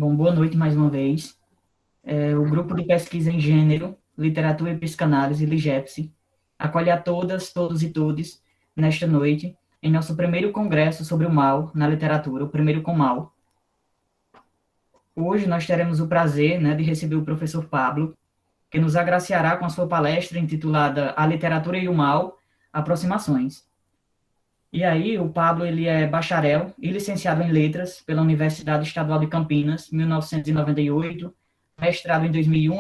Bom, boa noite mais uma vez. O Grupo de Pesquisa em Gênero, Literatura e Psicanálise, LIGEPSI, acolhe a todas, todos e todes, nesta noite, em nosso primeiro congresso sobre o mal na literatura, o primeiro com mal. Hoje nós teremos o prazer, de receber o professor Pablo, que nos agraciará com a sua palestra intitulada A Literatura e o Mal, Aproximações. E aí, o Pablo, ele é bacharel e licenciado em Letras pela Universidade Estadual de Campinas, 1998, mestrado em 2001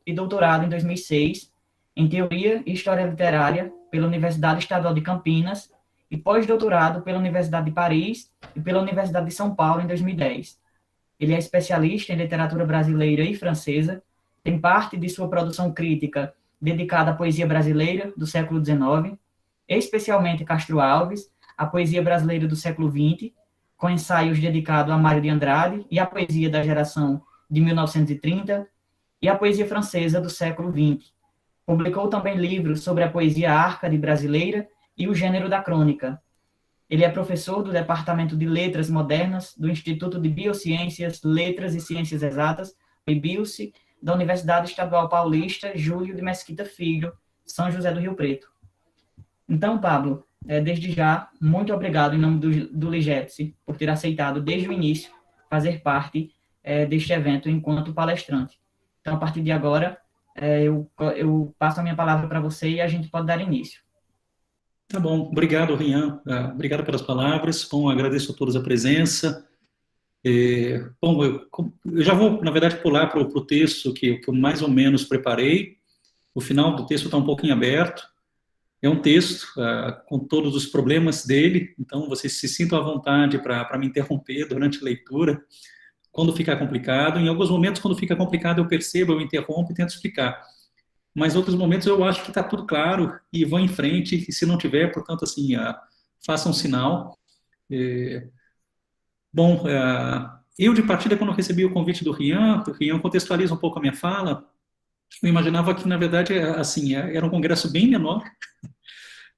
e doutorado em 2006, em Teoria e História Literária pela Universidade Estadual de Campinas e pós-doutorado pela Universidade de Paris e pela Universidade de São Paulo em 2010. Ele é especialista em literatura brasileira e francesa, tem parte de sua produção crítica dedicada à poesia brasileira do século XIX, especialmente Castro Alves, a poesia brasileira do século XX, com ensaios dedicados a Mário de Andrade e a poesia da geração de 1930, e a poesia francesa do século XX. Publicou também livros sobre a poesia árcade brasileira e o gênero da crônica. Ele é professor do Departamento de Letras Modernas do Instituto de Biociências, Letras e Ciências Exatas, IBILCE, da Universidade Estadual Paulista Júlio de Mesquita Filho, São José do Rio Preto. Então, Pablo, desde já, muito obrigado em nome do LIGEPSI por ter aceitado desde o início fazer parte deste evento enquanto palestrante. Então, a partir de agora, eu passo a minha palavra para você e a gente pode dar início. Tá bom, obrigado, Rian. Obrigado pelas palavras. Bom, agradeço a todos a presença. Bom, eu já vou, na verdade, pular para o texto que eu mais ou menos preparei. O final do texto está um pouquinho aberto. É um texto com todos os problemas dele, então vocês se sintam à vontade para me interromper durante a leitura, quando ficar complicado. Em alguns momentos, quando fica complicado, eu percebo, eu interrompo e tento explicar. Mas em outros momentos eu acho que está tudo claro e vão em frente, e se não tiver, portanto, assim, faça um sinal. Bom, eu de partida, quando eu recebi o convite do Rian contextualiza um pouco a minha fala, eu imaginava que, na verdade, assim, era um congresso bem menor.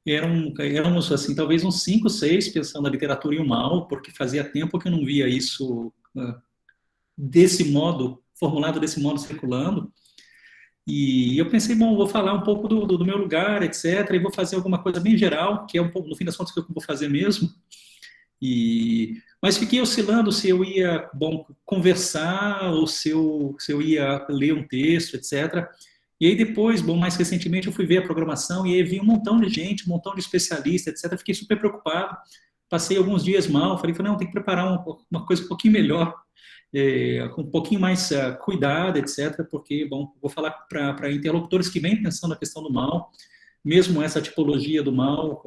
Éramos, assim, talvez uns 5, 6, pensando na literatura e o mal, porque fazia tempo que eu não via isso desse modo, formulado desse modo, circulando. E eu pensei, bom, vou falar um pouco do meu lugar, etc., e vou fazer alguma coisa bem geral, que é um pouco, no fim das contas, que eu vou fazer mesmo. Mas fiquei oscilando se eu ia, bom, conversar ou se eu ia ler um texto, etc., E aí depois, bom, mais recentemente eu fui ver a programação e aí vi um montão de gente, um montão de especialistas, etc. Fiquei super preocupado, passei alguns dias mal, falei, não, tem que preparar uma coisa um pouquinho melhor, com um pouquinho mais cuidado, etc. Porque, bom, vou falar para interlocutores que vêm pensando a questão do mal, mesmo essa tipologia do mal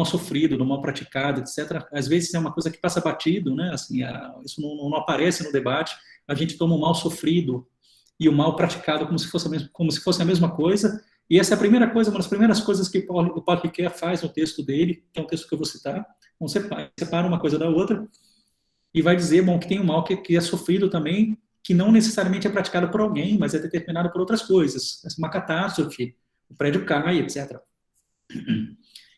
sofrido, do mal praticado, etc. Às vezes é uma coisa que passa batido, né? Assim, isso não aparece no debate, a gente toma o mal sofrido e o mal praticado como se fosse a mesma coisa. E essa é a primeira coisa, uma das primeiras coisas que o Paulo Ricoeur faz no texto dele, que é um texto que eu vou citar. Então, separa uma coisa da outra e vai dizer, bom, que tem um mal que é sofrido também, que não necessariamente é praticado por alguém, mas é determinado por outras coisas. Uma catástrofe, o prédio cai, etc.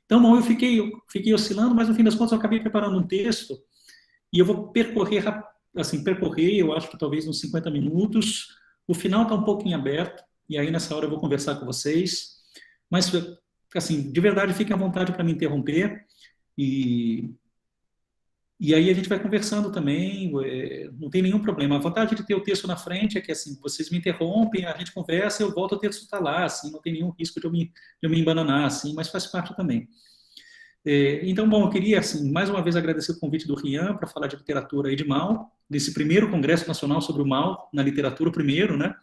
Então, bom, eu fiquei oscilando, mas no fim das contas eu acabei preparando um texto e eu vou percorrer, eu acho que talvez uns 50 minutos. O final está um pouco em aberto, e aí nessa hora eu vou conversar com vocês. Mas, assim, de verdade, fiquem à vontade para me interromper. E aí a gente vai conversando também, não tem nenhum problema. A vantagem de ter o texto na frente é que, assim, vocês me interrompem, a gente conversa, eu volto, o texto está lá, assim, não tem nenhum risco de eu me embananar, assim, mas faz parte também. Então, bom, eu queria, assim, mais uma vez agradecer o convite do Rian para falar de literatura e de mal, desse primeiro Congresso Nacional sobre o Mal na Literatura, primeiro, né,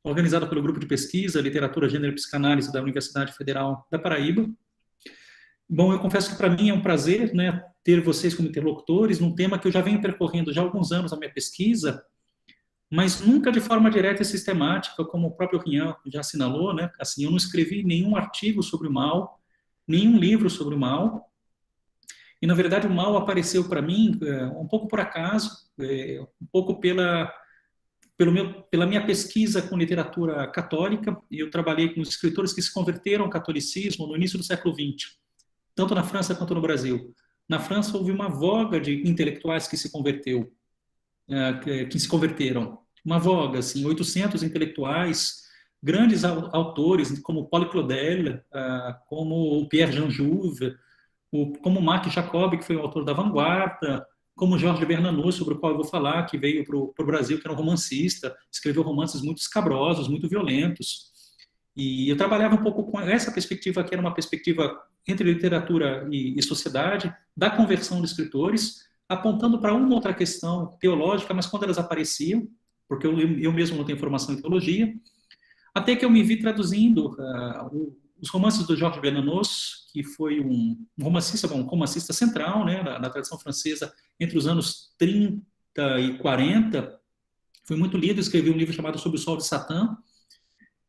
organizado pelo Grupo de Pesquisa Literatura, Gênero e Psicanálise da Universidade Federal da Paraíba. Bom, eu confesso que para mim é um prazer, né, ter vocês como interlocutores num tema que eu já venho percorrendo já há alguns anos na minha pesquisa, mas nunca de forma direta e sistemática, como o próprio Rian já assinalou, né, assim, eu não escrevi nenhum artigo sobre o mal, nenhum livro sobre o mal, e na verdade o mal apareceu para mim um pouco por acaso, um pouco pela minha pesquisa com literatura católica, e eu trabalhei com escritores que se converteram ao catolicismo no início do século XX, tanto na França quanto no Brasil. Na França houve uma voga de intelectuais que se converteu, que se converteram. Uma voga, assim, 800 intelectuais, grandes autores, como Paul Claudel, como o Pierre Jean Jouve, como Marc Jacob, que foi o autor da Vanguarda, como Jorge Bernanos, sobre o qual eu vou falar, que veio para o Brasil, que era um romancista, escreveu romances muito escabrosos, muito violentos. E eu trabalhava um pouco com essa perspectiva, que era uma perspectiva entre literatura e sociedade, da conversão de escritores, apontando para uma outra questão teológica, mas quando elas apareciam, porque eu mesmo não tenho formação em teologia, até que eu me vi traduzindo os romances do Georges Bernanos, que foi um romancista central, né, na tradição francesa, entre os anos 30 e 40. Foi muito lido, escrevi um livro chamado Sob o Sol de Satã,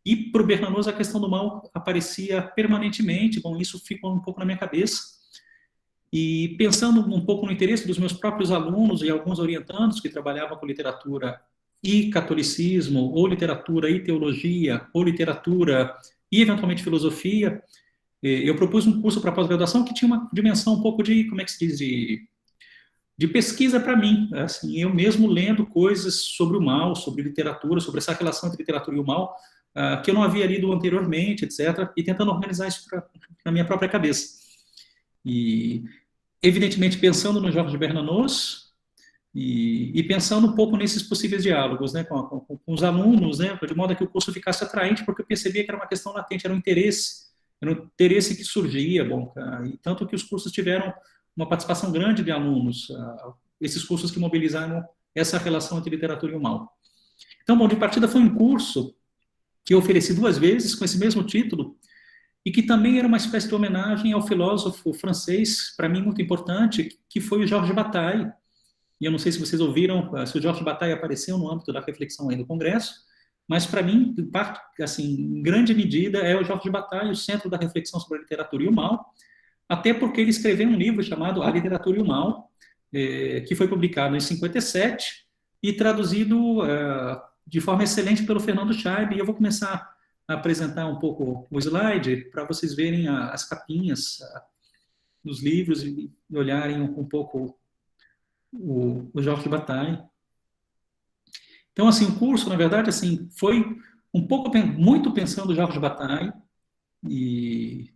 e para o Bernanos a questão do mal aparecia permanentemente. Bom, isso ficou um pouco na minha cabeça. E pensando um pouco no interesse dos meus próprios alunos e alguns orientandos que trabalhavam com literatura e catolicismo, ou literatura e teologia, ou literatura e eventualmente filosofia, eu propus um curso para pós-graduação que tinha uma dimensão um pouco de, como é que se diz, de pesquisa para mim, assim, eu mesmo lendo coisas sobre o mal, sobre literatura, sobre essa relação entre literatura e o mal, que eu não havia lido anteriormente, etc., e tentando organizar isso na minha própria cabeça. E, evidentemente, pensando no Jorge Bernanos e pensando um pouco nesses possíveis diálogos, né, com os alunos, né, de modo que o curso ficasse atraente, porque eu percebia que era uma questão latente, era um interesse que surgia, bom, e tanto que os cursos tiveram uma participação grande de alunos, esses cursos que mobilizaram essa relação entre literatura e o mal. Então, bom, de partida foi um curso que eu ofereci 2 vezes com esse mesmo título, e que também era uma espécie de homenagem ao filósofo francês, para mim muito importante, que foi o Georges Bataille. E eu não sei se vocês ouviram, se o Georges Bataille apareceu no âmbito da reflexão aí do Congresso, mas para mim, em parte, assim, em grande medida, é o Georges Bataille o centro da reflexão sobre a literatura e o mal, até porque ele escreveu um livro chamado A Literatura e o Mal, que foi publicado em 57 e traduzido de forma excelente pelo Fernando Scheib. E eu vou começar a apresentar um pouco o slide para vocês verem as capinhas dos livros e olharem um pouco o Georges Bataille. Então, assim, o curso, na verdade, assim, foi um pouco, muito pensando o Georges Bataille e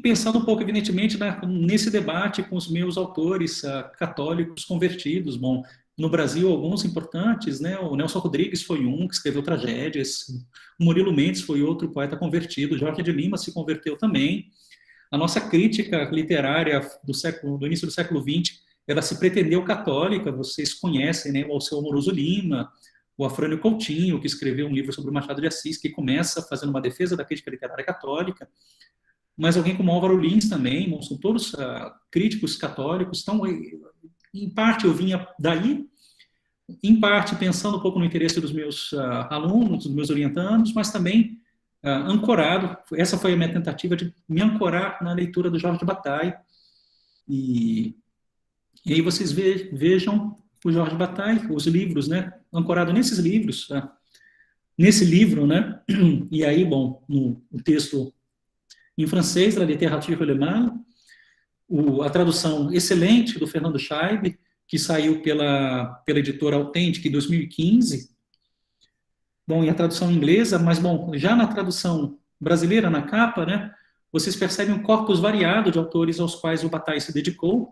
pensando um pouco, evidentemente, nesse debate com os meus autores católicos convertidos. Bom, no Brasil, alguns importantes, né? O Nelson Rodrigues foi um que escreveu tragédias, o Murilo Mendes foi outro poeta convertido, Jorge de Lima se converteu também. A nossa crítica literária do início do século XX, ela se pretendeu católica. Vocês conhecem, né? O Alceu Amoroso Lima, o Afrânio Coutinho, que escreveu um livro sobre o Machado de Assis, que começa fazendo uma defesa da crítica literária católica. Mas alguém como Álvaro Lins também, são todos críticos católicos. Então, em parte eu vinha daí, em parte pensando um pouco no interesse dos meus alunos, dos meus orientandos, mas também ancorado. Essa foi a minha tentativa de me ancorar na leitura do Georges Bataille. E aí vocês vejam o Georges Bataille, os livros, né, ancorado nesses livros, nesse livro, né, e aí, bom, no texto em francês, La littérature et le mal, a tradução excelente do Fernando Scheib, que saiu pela editora Authentic em 2015. Bom, e a tradução inglesa, mas, bom, já na tradução brasileira, na capa, né, vocês percebem um corpus variado de autores aos quais o Bataille se dedicou,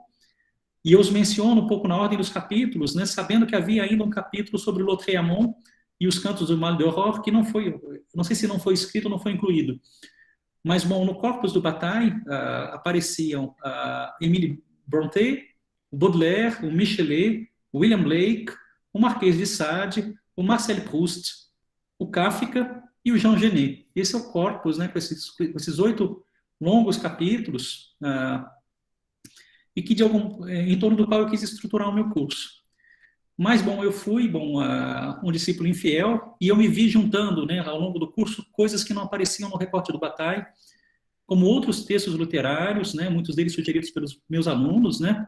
e eu os menciono um pouco na ordem dos capítulos, né, sabendo que havia ainda um capítulo sobre Lautréamont e os Cantos do Mal de Horror, que não foi, não sei se não foi escrito ou não foi incluído. Mas, bom, no corpus do Bataille apareciam Émile Brontë, o Baudelaire, o Michelet, o William Blake, o Marquês de Sade, o Marcel Proust, o Kafka e o Jean Genet. Esse é o corpus, né, com esses 8 longos capítulos, e que em torno do qual eu quis estruturar o meu curso. Mas, bom, eu fui um discípulo infiel e eu me vi juntando, né, ao longo do curso, coisas que não apareciam no recorte do Bataille, como outros textos literários, né, muitos deles sugeridos pelos meus alunos, né,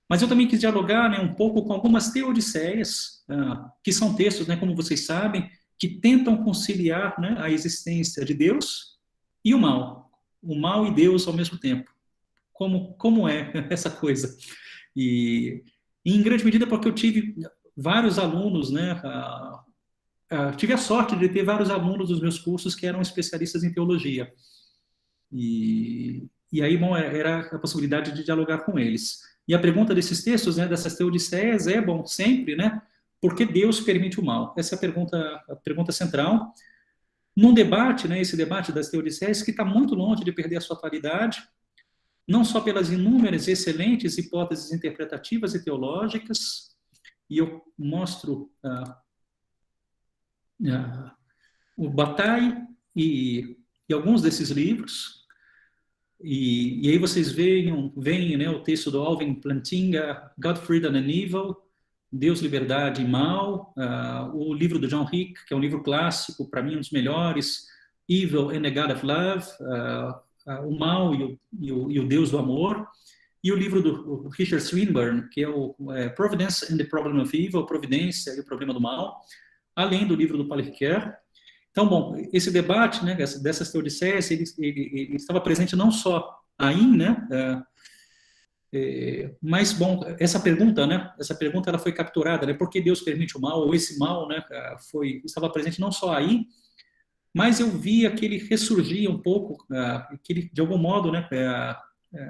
mas eu também quis dialogar, né, um pouco com algumas teodiceias, que são textos, né, como vocês sabem, que tentam conciliar, né, a existência de Deus e o mal e Deus ao mesmo tempo. Como é essa coisa? E E, em grande medida porque eu tive vários alunos, né? Tive a sorte de ter vários alunos dos meus cursos que eram especialistas em teologia. E aí, bom, era a possibilidade de dialogar com eles. E a pergunta desses textos, né, dessas teodiceias é, bom, sempre, né, por que Deus permite o mal? Essa é a pergunta central. Num debate, né, esse debate das teodiceias, que está muito longe de perder a sua atualidade, não só pelas inúmeras e excelentes hipóteses interpretativas e teológicas, e eu mostro o Bataille e alguns desses livros, e aí vocês veem, né, o texto do Alvin Plantinga, God, Freedom and Evil, Deus, Liberdade e Mal, o livro do John Hick, que é um livro clássico, para mim um dos melhores, Evil and the God of Love, o Mal e o Deus do Amor, e o livro do Richard Swinburne, que é o Providence and the Problem of Evil, Providência e o Problema do Mal, além do livro do Paul Ricoeur. Então, bom, esse debate, né, dessas teodiceias, ele estava presente não só aí, né, mas, bom, essa pergunta, né, ela foi capturada, né, por que Deus permite o mal, ou esse mal, né, estava presente não só aí, mas eu via que ele ressurgia um pouco, que ele, de algum modo, né,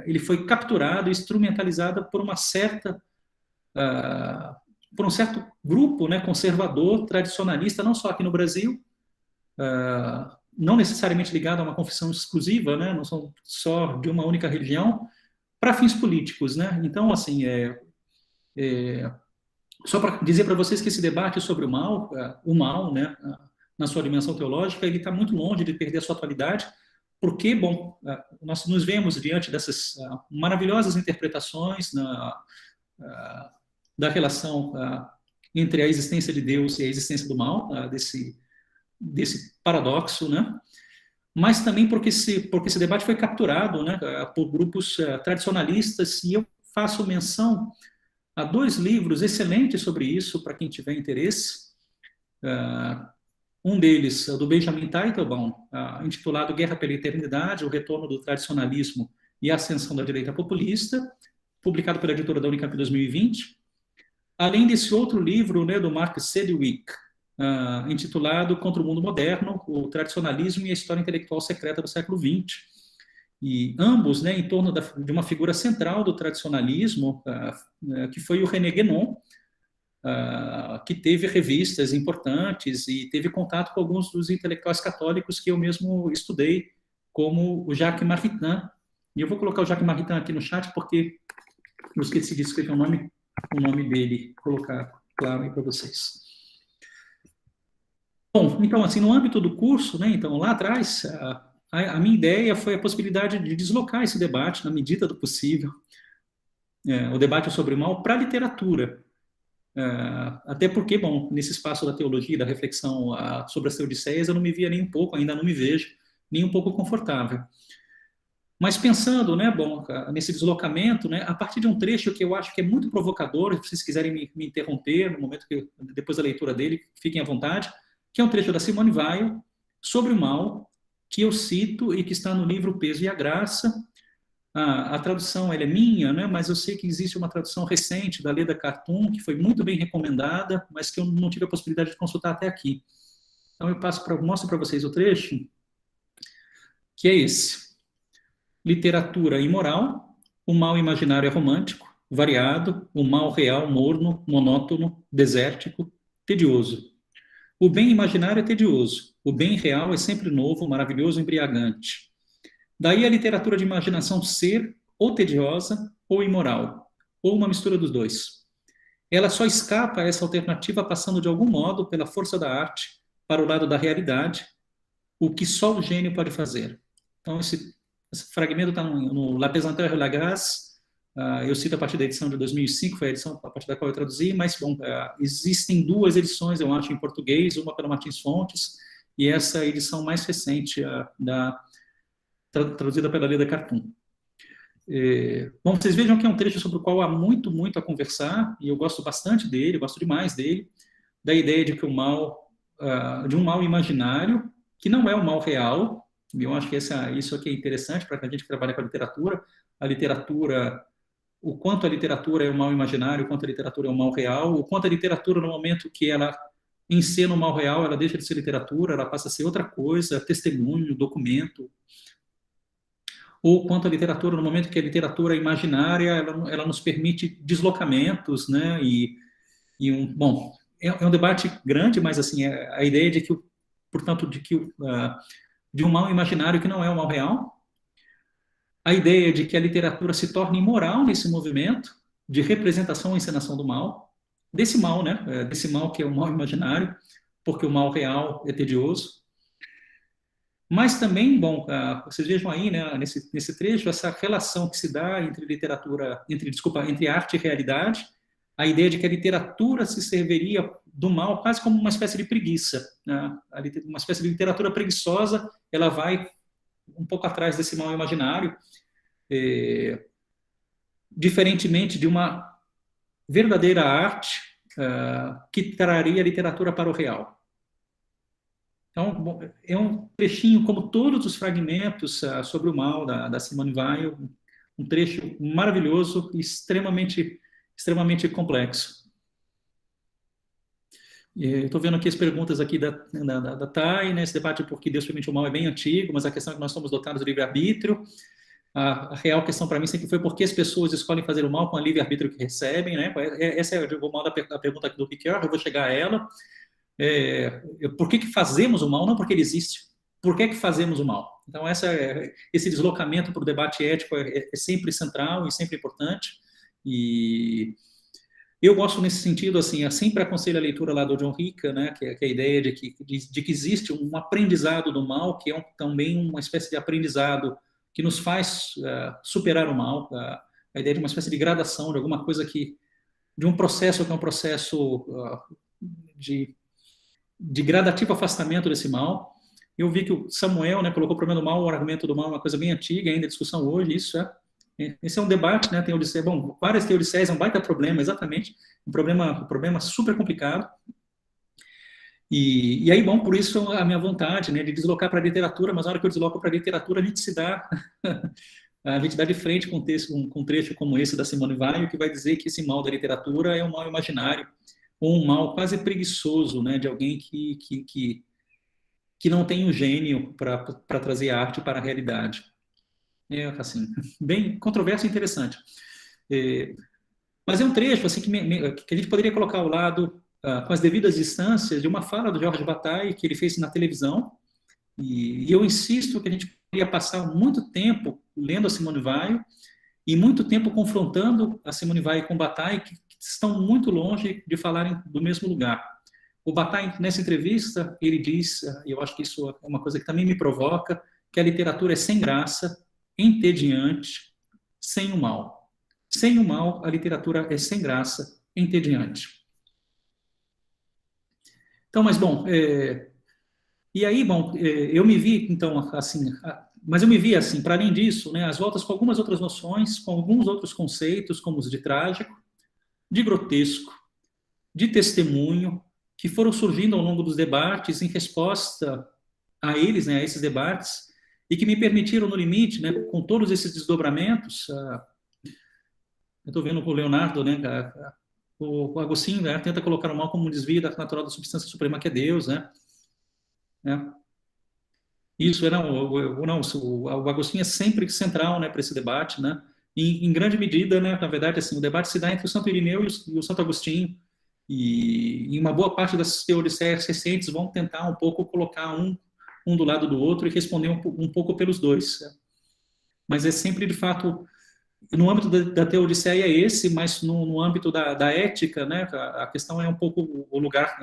ele foi capturado e instrumentalizado por um certo grupo, né, conservador, tradicionalista, não só aqui no Brasil, não necessariamente ligado a uma confissão exclusiva, né, não são só de uma única religião, para fins políticos, né? Então, assim, só para dizer para vocês que esse debate sobre o mal, né, na sua dimensão teológica, ele está muito longe de perder a sua atualidade, porque, bom, nós nos vemos diante dessas maravilhosas interpretações da relação entre a existência de Deus e a existência do mal, desse paradoxo, né? Mas também porque esse debate foi capturado, né, por grupos tradicionalistas, e eu faço menção a 2 livros excelentes sobre isso, para quem tiver interesse. Um deles, do Benjamin Teitelbaum, intitulado Guerra pela Eternidade, o retorno do tradicionalismo e a ascensão da direita populista, publicado pela editora da Unicamp em 2020. Além desse outro livro, né, do Mark Sedgwick, intitulado Contra o Mundo Moderno, o Tradicionalismo e a História Intelectual Secreta do Século XX. E ambos, né, em torno de uma figura central do tradicionalismo, que foi o René Guénon, que teve revistas importantes e teve contato com alguns dos intelectuais católicos que eu mesmo estudei, como o Jacques Maritain. E eu vou colocar o Jacques Maritain aqui no chat, porque eu esqueci de escrever o nome dele, colocar claro aí para vocês. Bom, então, assim, no âmbito do curso, né, então, lá atrás, a minha ideia foi a possibilidade de deslocar esse debate, na medida do possível, o debate sobre o mal, para a literatura. Até porque, bom, nesse espaço da teologia, da reflexão sobre as teodiceias, eu não me via nem um pouco, ainda não me vejo, nem um pouco confortável. Mas pensando, né, bom, nesse deslocamento, né, a partir de um trecho que eu acho que é muito provocador, se vocês quiserem me interromper no momento depois da leitura dele, fiquem à vontade, que é um trecho da Simone Weil, sobre o mal, que eu cito e que está no livro O Peso e a Graça. A tradução ela é minha, né, mas eu sei que existe uma tradução recente da Leda Cartoon, que foi muito bem recomendada, mas que eu não tive a possibilidade de consultar até aqui. Então eu mostro para vocês o trecho, que é esse. Literatura imoral, o mal imaginário é romântico, variado, o mal real morno, monótono, desértico, tedioso. O bem imaginário é tedioso, o bem real é sempre novo, maravilhoso, embriagante. Daí a literatura de imaginação ser ou tediosa ou imoral, ou uma mistura dos dois. Ela só escapa a essa alternativa passando de algum modo pela força da arte para o lado da realidade, o que só o gênio pode fazer. Então esse fragmento está no La Pesanteur et la Grâce, eu cito a partir da edição de 2005, foi a edição a partir da qual eu traduzi, mas bom, existem 2 edições, eu acho, em português, uma pela Martins Fontes, e essa edição mais recente, traduzida pela Leda Cartoon. Bom, vocês vejam que é um trecho sobre o qual há muito, muito a conversar, e eu gosto bastante dele, gosto demais dele, da ideia de que de um mal imaginário, que não é o mal real, e eu acho que isso aqui é interessante para a gente que trabalha com a literatura o quanto a literatura é um mal imaginário, o quanto a literatura é um mal real, o quanto a literatura, no momento que ela encena o mal real, ela deixa de ser literatura, ela passa a ser outra coisa, testemunho, documento, ou quanto a literatura, no momento que a literatura é imaginária, ela nos permite deslocamentos, né, bom, é um debate grande, mas assim, a ideia de que, portanto, de um mal imaginário que não é um mal real, a ideia de que a literatura se torna imoral nesse movimento de representação e encenação do mal, desse mal, né? Desse mal que é o mal imaginário, porque o mal real é tedioso. Mas também, bom, vocês vejam aí, né, nesse trecho, essa relação que se dá entre arte e realidade, a ideia de que a literatura se serviria do mal quase como uma espécie de preguiça, né? Uma espécie de literatura preguiçosa, ela vai um pouco atrás desse mal imaginário, diferentemente de uma verdadeira arte que traria a literatura para o real. Então, bom, é um trechinho, como todos os fragmentos sobre o mal da Simone Weil, um trecho maravilhoso e extremamente complexo. Estou vendo aqui as perguntas aqui da Thay, né? Esse debate por que Deus permite o mal é bem antigo, mas a questão é que nós somos dotados do livre-arbítrio. A real questão para mim sempre foi por que as pessoas escolhem fazer o mal com o livre-arbítrio que recebem, né? Essa é o mal da pergunta aqui do Piquet, eu vou chegar a ela. Por que fazemos o mal? Não porque ele existe. Por que fazemos o mal? Então, esse deslocamento para o debate ético é sempre central e sempre importante. E eu gosto nesse sentido, assim, eu sempre aconselho a leitura lá do John Rica, né, que é a ideia de que existe um aprendizado do mal, que é também uma espécie de aprendizado que nos faz superar o mal, a ideia de uma espécie de gradação, de alguma coisa de um processo que é um processo de gradativo afastamento desse mal. Eu vi que o Samuel, né, colocou o problema do mal, o argumento do mal, uma coisa bem antiga, ainda discussão hoje, esse é um debate, né? Tem Odisseia, bom, várias teodiceias é um baita problema, exatamente, um problema super complicado. E aí, bom, por isso a minha vontade, né, de deslocar para a literatura, mas na hora que eu desloco para a literatura, a gente dá de frente com um trecho como esse da Simone Weil, que vai dizer que esse mal da literatura é um mal imaginário, ou um mal quase preguiçoso, né, de alguém que não tem o gênio para trazer arte para a realidade. Assim, bem controverso e interessante. Mas é um trecho assim, que a gente poderia colocar ao lado, com as devidas distâncias, de uma fala do Georges Bataille, que ele fez na televisão, e eu insisto que a gente poderia passar muito tempo lendo a Simone Weil, e muito tempo confrontando a Simone Weil com Bataille, que estão muito longe de falarem do mesmo lugar. O Bataille, nessa entrevista, ele diz, e eu acho que isso é uma coisa que também me provoca, que a literatura é sem graça, entediante, sem o mal. Sem o mal, a literatura é sem graça, entediante. Então, mas bom, e aí, bom, eu me vi, então, assim, mas eu me vi assim, para além disso, né, as voltas com algumas outras noções, com alguns outros conceitos, como os de trágico, de grotesco, de testemunho, que foram surgindo ao longo dos debates em resposta a eles, né, a esses debates, e que me permitiram, no limite, né, com todos esses desdobramentos, eu estou vendo com o Leonardo, né, o Agostinho, né, tenta colocar o mal como um desvio da natural da substância suprema que é Deus, né? Isso, o Agostinho é sempre central, né, para esse debate, né? E, em grande medida, né, na verdade, assim, o debate se dá entre o Santo Irineu e o Santo Agostinho, e uma boa parte das teodiceias recentes vão tentar um pouco colocar um do lado do outro e responder um pouco pelos dois. Mas é sempre, de fato, no âmbito da teodiceia é esse, mas no âmbito da ética, né, a questão é um pouco o lugar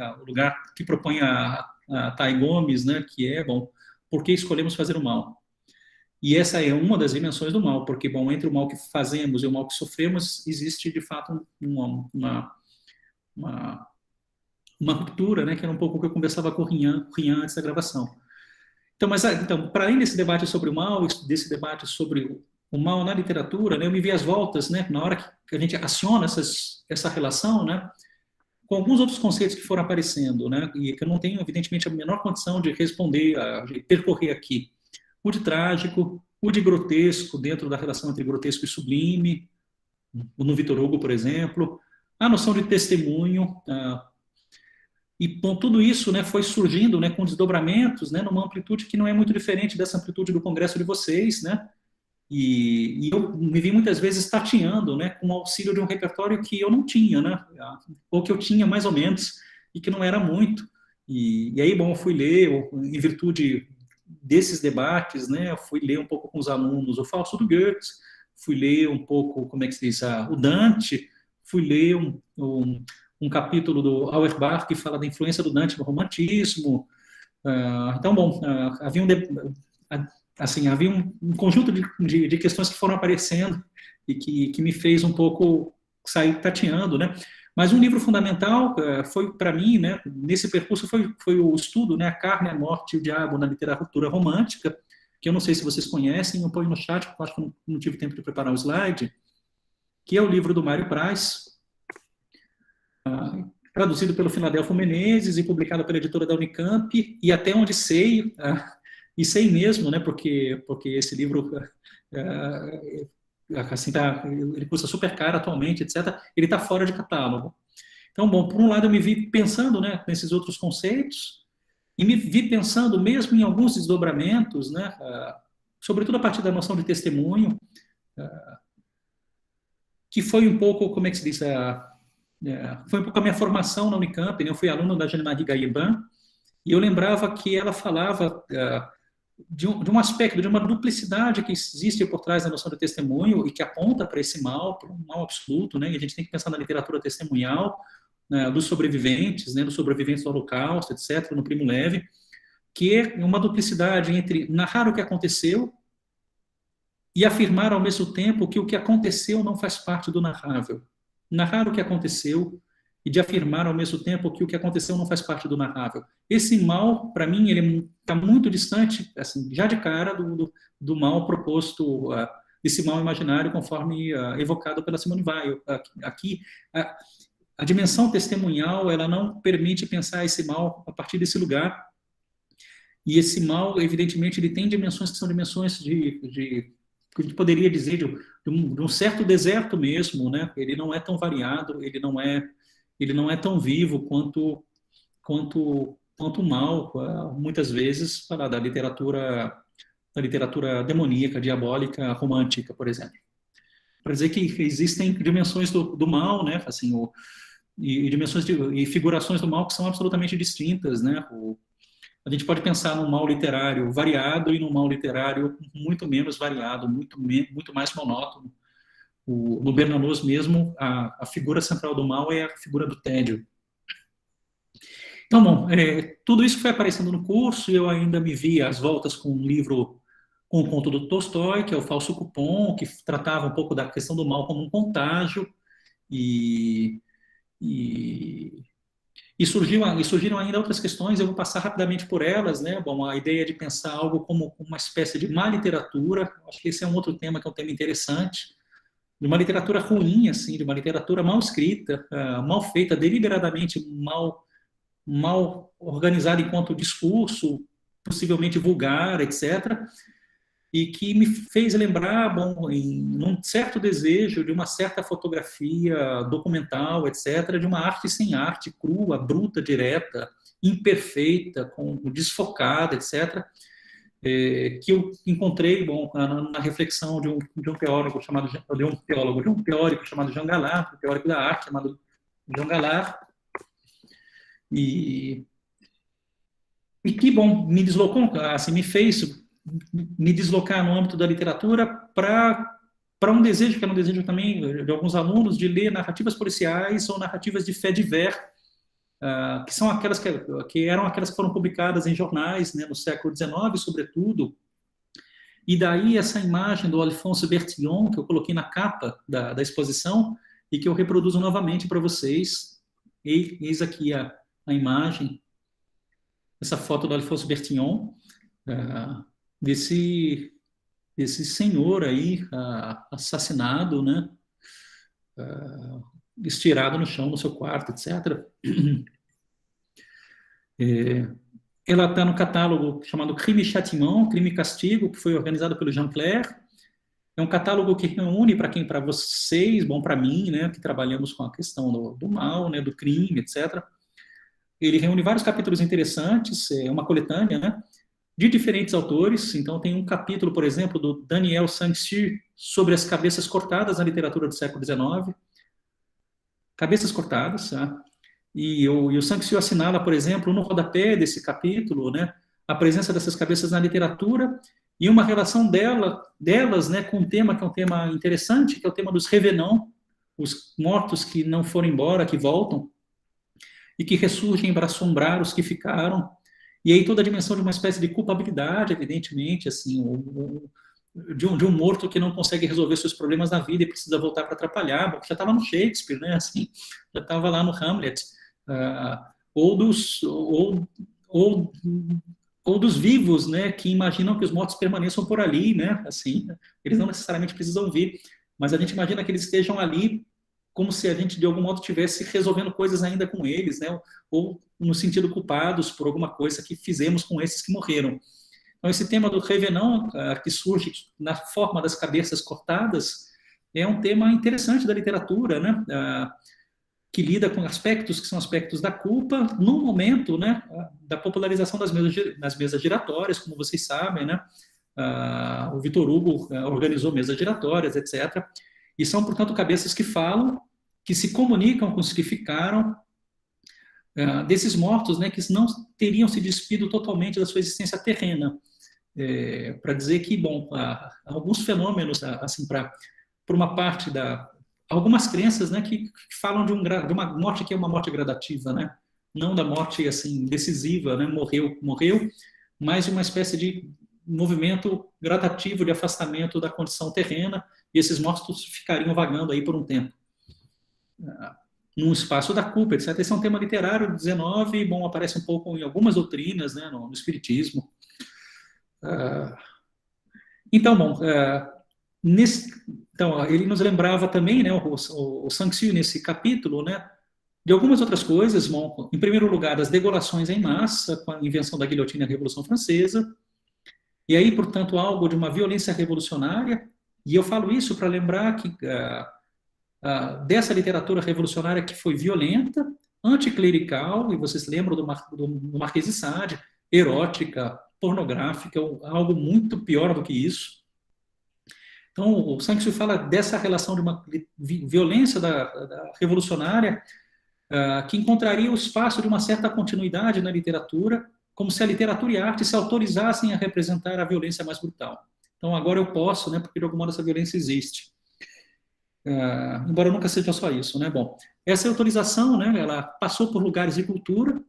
que propõe a Thay Gomes, né, que é, bom, por que escolhemos fazer o mal? E essa é uma das dimensões do mal, porque, bom, entre o mal que fazemos e o mal que sofremos, existe, de fato, uma ruptura, né, que era um pouco o que eu conversava com o Rian antes da gravação. Então, para além desse debate sobre o mal, desse debate sobre o mal na literatura, né, eu me vi às voltas, né, na hora que a gente aciona essa relação, né, com alguns outros conceitos que foram aparecendo, né, e que eu não tenho, evidentemente, a menor condição de responder, de percorrer aqui. O de trágico, o de grotesco, dentro da relação entre grotesco e sublime, no Victor Hugo, por exemplo, a noção de testemunho, e bom, tudo isso, né, foi surgindo, né, com desdobramentos, né, numa amplitude que não é muito diferente dessa amplitude do congresso de vocês, né, e eu me vi muitas vezes tateando, né, com o auxílio de um repertório que eu não tinha, né, ou que eu tinha mais ou menos, e que não era muito. E aí, bom, eu fui ler, em virtude desses debates, né, eu fui ler um pouco com os alunos o Fausto do Goethe, fui ler um pouco, como é que se diz, o Dante, fui ler um capítulo do Auerbach que fala da influência do Dante no romantismo. Então, bom, havia um conjunto de questões que foram aparecendo e que me fez um pouco sair tateando, né? Mas um livro fundamental foi para mim, né, nesse percurso, foi o estudo, né, A Carne, a Morte e o Diabo na Literatura Romântica, que eu não sei se vocês conhecem, eu ponho no chat, porque eu acho que eu não tive tempo de preparar o slide, que é o livro do Mário Praz, traduzido pelo Filadelfo Menezes e publicado pela editora da Unicamp, e até onde sei, e sei mesmo, né, porque esse livro assim, ele custa super caro atualmente, etc., ele está fora de catálogo. Então, bom, por um lado eu me vi pensando, né, nesses outros conceitos, e me vi pensando mesmo em alguns desdobramentos, né, sobretudo a partir da noção de testemunho, que foi um pouco, como é que se diz, foi um pouco a minha formação na Unicamp, né, eu fui aluno da Jeanne-Marie Gaillebin, e eu lembrava que ela falava de um aspecto, de uma duplicidade que existe por trás da noção de testemunho e que aponta para esse mal, para um mal absoluto, né? E a gente tem que pensar na literatura testemunhal, né, dos sobreviventes, né, dos sobreviventes do Holocausto, etc., no Primo Levi, que é uma duplicidade entre narrar o que aconteceu e afirmar ao mesmo tempo que o que aconteceu não faz parte do narrável. Narrar o que aconteceu e de afirmar ao mesmo tempo que o que aconteceu não faz parte do narrável. Esse mal, para mim, ele está muito distante, assim, já de cara, do mal proposto, desse mal imaginário, conforme evocado pela Simone Weil. Aqui, a dimensão testemunhal, ela não permite pensar esse mal a partir desse lugar, e esse mal, evidentemente, ele tem dimensões que são dimensões que a gente poderia dizer de um certo deserto mesmo, né? Ele não é tão variado, ele não é tão vivo quanto o mal, muitas vezes, da literatura demoníaca, diabólica, romântica, por exemplo. Para dizer que existem dimensões do mal, né? Assim, e dimensões e figurações do mal que são absolutamente distintas, né? A gente pode pensar num mal literário variado e num mal literário muito menos variado, muito mais monótono. No Bernanos mesmo, a figura central do mal é a figura do tédio. Então, bom, tudo isso foi aparecendo no curso e eu ainda me vi às voltas com um livro, com um conto do Tolstói, que é o Falso Cupom, que tratava um pouco da questão do mal como um contágio, e surgiram ainda outras questões, eu vou passar rapidamente por elas, né? Bom, a ideia de pensar algo como uma espécie de má literatura, acho que esse é um outro tema que é um tema interessante, de uma literatura ruim, assim, de uma literatura mal escrita, mal feita, deliberadamente mal organizada enquanto discurso, possivelmente vulgar, etc., e que me fez lembrar, bom, num certo desejo de uma certa fotografia documental, etc., de uma arte sem arte, crua, bruta, direta, imperfeita, desfocada, etc., que eu encontrei, bom, na reflexão de um teórico chamado Jean Galard, um teórico da arte chamado Jean Galard, e que, bom, me deslocou, assim, me fez me deslocar no âmbito da literatura para um desejo, que era um desejo também de alguns alunos, de ler narrativas policiais ou narrativas de faits divers, que são aquelas que eram aquelas que foram publicadas em jornais, né, no século XIX, sobretudo. E daí essa imagem do Alphonse Bertillon, que eu coloquei na capa da exposição, e que eu reproduzo novamente para vocês. Eis aqui a imagem, essa foto do Alphonse Bertillon, desse senhor aí assassinado, né, estirado no chão no seu quarto, etc. Ela está no catálogo chamado Crime e Châtiment, Crime e Castigo, que foi organizado pelo Jean Clair, É um catálogo que reúne para vocês, bom para mim, né, que trabalhamos com a questão do mal, né, do crime, etc. Ele reúne vários capítulos interessantes, é uma coletânea, né, de diferentes autores. Então, tem um capítulo, por exemplo, do Daniel Sang-Soo sobre as cabeças cortadas na literatura do século XIX. Cabeças cortadas, tá? E o Sang-Soo assinala, por exemplo, no rodapé desse capítulo, né, a presença dessas cabeças na literatura e uma relação delas, né, com um tema que é um tema interessante, que é o tema dos revenants, os mortos que não foram embora, que voltam, e que ressurgem para assombrar os que ficaram. E aí toda a dimensão de uma espécie de culpabilidade, evidentemente, assim, de um morto que não consegue resolver seus problemas na vida e precisa voltar para atrapalhar, porque já estava no Shakespeare, né, assim, já estava lá no Hamlet, ou dos vivos, né, que imaginam que os mortos permaneçam por ali, né, assim, eles não necessariamente precisam vir, mas a gente imagina que eles estejam ali como se a gente, de algum modo, estivesse resolvendo coisas ainda com eles, né, ou no sentido culpados por alguma coisa que fizemos com esses que morreram. Então, esse tema do revenant, que surge na forma das cabeças cortadas, é um tema interessante da literatura, né, que lida com aspectos que são aspectos da culpa, no momento, né, da popularização das mesas giratórias, como vocês sabem, né, o Victor Hugo organizou mesas giratórias, etc. E são, portanto, cabeças que falam, que se comunicam com os que ficaram, desses mortos, né, que não teriam se despido totalmente da sua existência terrena. Para dizer que, bom, alguns fenômenos, assim, para uma parte algumas crenças, né, que falam de uma morte que é uma morte gradativa, né, não da morte, assim, decisiva, né, morreu, mas uma espécie de movimento gradativo de afastamento da condição terrena, e esses mortos ficariam vagando aí por um tempo. Num espaço da culpa, etc. Esse é um tema literário do 19, e, bom, aparece um pouco em algumas doutrinas, né, no Espiritismo. Então, bom, então, ele nos lembrava também, né, o Sang-Soo, nesse capítulo, né, de algumas outras coisas. Bom, em primeiro lugar, as degolações em massa, com a invenção da guilhotina e a Revolução Francesa, e aí, portanto, algo de uma violência revolucionária. E eu falo isso para lembrar que dessa literatura revolucionária que foi violenta, anticlerical, e vocês lembram do Marquês de Sade, erótica, pornográfica, algo muito pior do que isso. Então, o Sang-Soo fala dessa relação de uma violência da revolucionária que encontraria o espaço de uma certa continuidade na literatura, como se a literatura e a arte se autorizassem a representar a violência mais brutal. Então, agora eu posso, né, porque de algum modo essa violência existe. Embora nunca seja só isso, né? Bom, essa autorização, né, ela passou por lugares de cultura,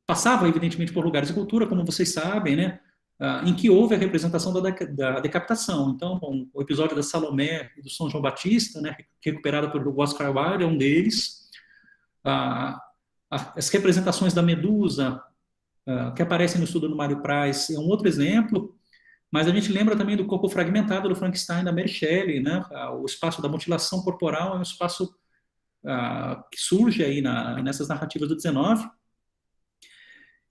passava, evidentemente, por lugares de cultura, como vocês sabem, né, em que houve a representação da decapitação. Então, bom, o episódio da Salomé e do São João Batista, né, recuperado pelo Oscar Wilde, é um deles. As representações da Medusa, que aparecem no estudo do Mário Praz, é um outro exemplo. Mas a gente lembra também do corpo fragmentado do Frankenstein, da Mary Shelley, né? O espaço da mutilação corporal é um espaço que surge aí nessas narrativas do 19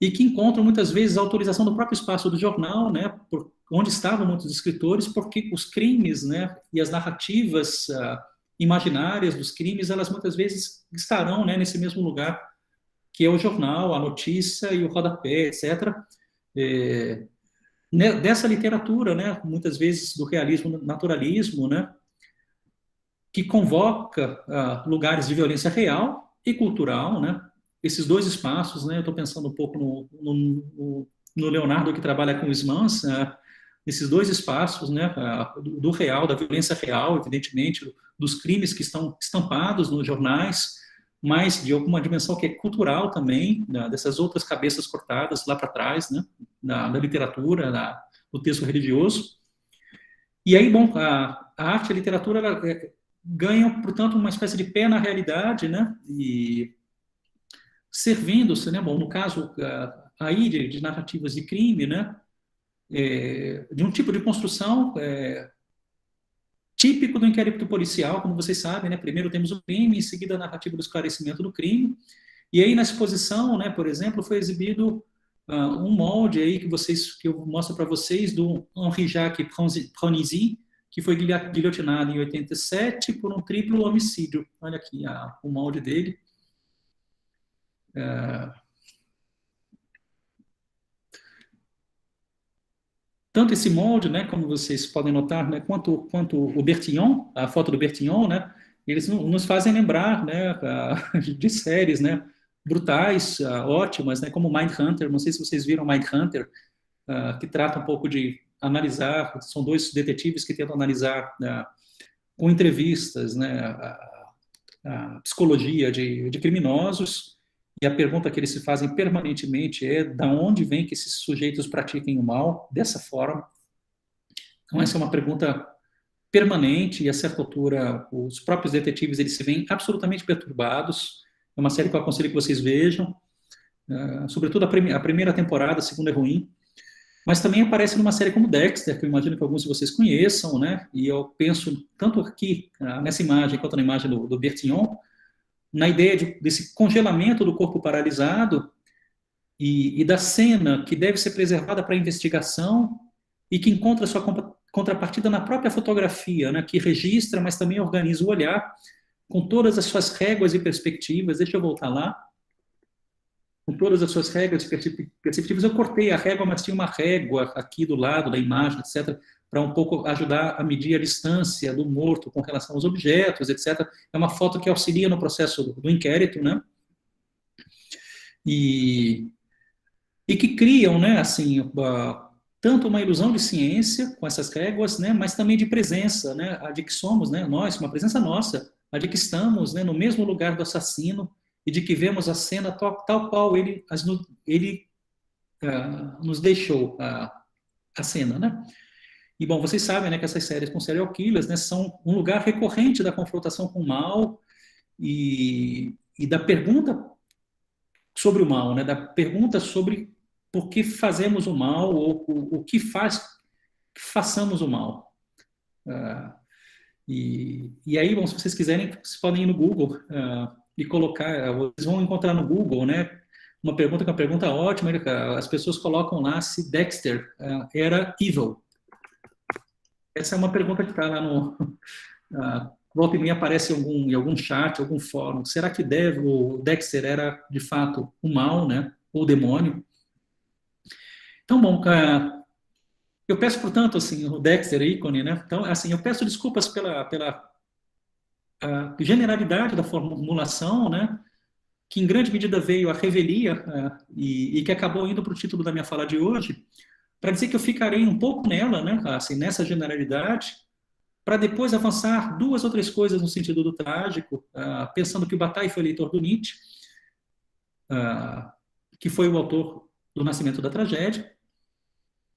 e que encontram muitas vezes a autorização do próprio espaço do jornal, né? Onde estavam muitos escritores, porque os crimes, né? E as narrativas imaginárias dos crimes, elas muitas vezes estarão, né? Nesse mesmo lugar que é o jornal, a notícia e o rodapé, etc. Dessa literatura, né, muitas vezes do realismo, naturalismo, né, que convoca lugares de violência real e cultural, né, esses dois espaços, né, eu estou pensando um pouco no Leonardo, que trabalha com o Smans, esses dois espaços, né, do real, da violência real, evidentemente, dos crimes que estão estampados nos jornais, mas de alguma dimensão que é cultural também, dessas outras cabeças cortadas lá para trás, né, da literatura, do texto religioso. E aí, bom, a arte e a literatura ganham, portanto, uma espécie de pé na realidade, né, e servindo-se, né, bom, no caso aí de narrativas de crime, né, de um tipo de construção típico do inquérito policial, como vocês sabem, né? Primeiro temos o crime, em seguida a narrativa do esclarecimento do crime, e aí na exposição, né, por exemplo, foi exibido um molde aí que eu mostro para vocês do Henri Jacques Pronizy, que foi guilhotinado em 87 por um triplo homicídio. Olha aqui o molde dele. Tanto esse molde, né, como vocês podem notar, né, quanto o Bertillon, a foto do Bertillon, né, eles nos fazem lembrar, né, de séries, né, brutais, ótimas, né, como Mindhunter. Não sei se vocês viram Mindhunter, que trata um pouco de analisar, são dois detetives que tentam analisar com entrevistas, né, a psicologia de criminosos, e a pergunta que eles se fazem permanentemente é da onde vem que esses sujeitos pratiquem o mal dessa forma. Então essa é uma pergunta permanente, e a certa altura os próprios detetives eles se veem absolutamente perturbados. É uma série que eu aconselho que vocês vejam, sobretudo a primeira temporada. A segunda é ruim, mas também aparece numa série como Dexter, que eu imagino que alguns de vocês conheçam, né? E eu penso tanto aqui nessa imagem quanto na imagem do Bertillon, na ideia desse congelamento do corpo paralisado e da cena que deve ser preservada para a investigação e que encontra sua contrapartida na própria fotografia, né, que registra, mas também organiza o olhar com todas as suas réguas e perspectivas. Deixa eu voltar lá. Com todas as suas réguas e perspectivas, eu cortei a régua, mas tinha uma régua aqui do lado da imagem, etc., para um pouco ajudar a medir a distância do morto com relação aos objetos, etc. É uma foto que auxilia no processo do inquérito, né? E que criam, né, assim, tanto uma ilusão de ciência com essas réguas, né, mas também de presença, né, a de que somos, né, nós, uma presença nossa, a de que estamos, né, no mesmo lugar do assassino e de que vemos a cena tal qual ele nos deixou a cena, né? E, bom, vocês sabem, né, que essas séries com serial killers, né, são um lugar recorrente da confrontação com o mal e da pergunta sobre o mal, né, da pergunta sobre por que fazemos o mal ou o que faz que façamos o mal. E aí, bom, se vocês quiserem, vocês podem ir no Google e colocar, vocês vão encontrar no Google, né, uma pergunta que é uma pergunta ótima. As pessoas colocam lá se Dexter era evil. Essa é uma pergunta que está lá no... volta e meia aparece em algum chat, algum fórum. Será que o Dexter era, de fato, o mal, né? Ou o demônio? Então, bom, eu peço, portanto, assim, o Dexter é ícone, né? Então, assim, eu peço desculpas pela generalidade da formulação, né? Que em grande medida veio a revelia e que acabou indo para o título da minha fala de hoje, para dizer que eu ficarei um pouco nela, né? Assim, nessa generalidade, para depois avançar duas ou três coisas no sentido do trágico, pensando que o Bataille foi leitor do Nietzsche, que foi o autor do Nascimento da Tragédia,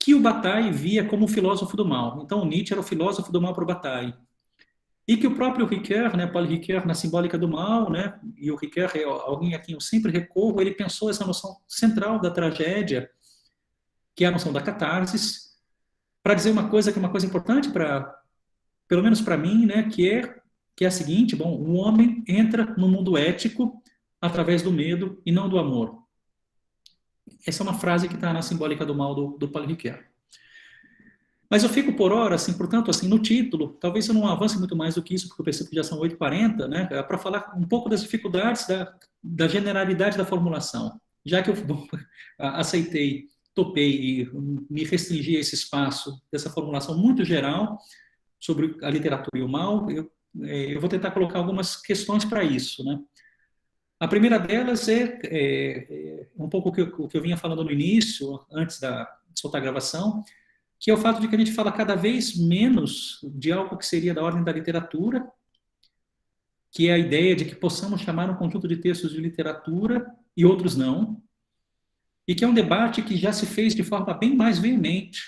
que o Bataille via como um filósofo do mal. Então, o Nietzsche era o filósofo do mal para o Bataille. E que o próprio Ricoeur, né, Paul Ricoeur, na Simbólica do Mal, né, e o Ricoeur é alguém a quem eu sempre recorro, ele pensou essa noção central da tragédia, que é a noção da catarse, para dizer uma coisa que é uma coisa importante pelo menos para mim, né, que é a seguinte: bom, o homem entra no mundo ético através do medo e não do amor. Essa é uma frase que está na Simbólica do Mal do Paul Ricoeur. Mas eu fico por hora, assim, portanto, assim, no título, talvez eu não avance muito mais do que isso, porque eu percebo que já são 8h40, né, para falar um pouco das dificuldades da generalidade da formulação. Já que eu aceitei, topei e me restringi a esse espaço dessa formulação muito geral sobre a literatura e o mal, eu vou tentar colocar algumas questões para isso, né. A primeira delas é um pouco o que eu vinha falando no início, antes de soltar a gravação, que é o fato de que a gente fala cada vez menos de algo que seria da ordem da literatura, que é a ideia de que possamos chamar um conjunto de textos de literatura e outros não, e que é um debate que já se fez de forma bem mais veemente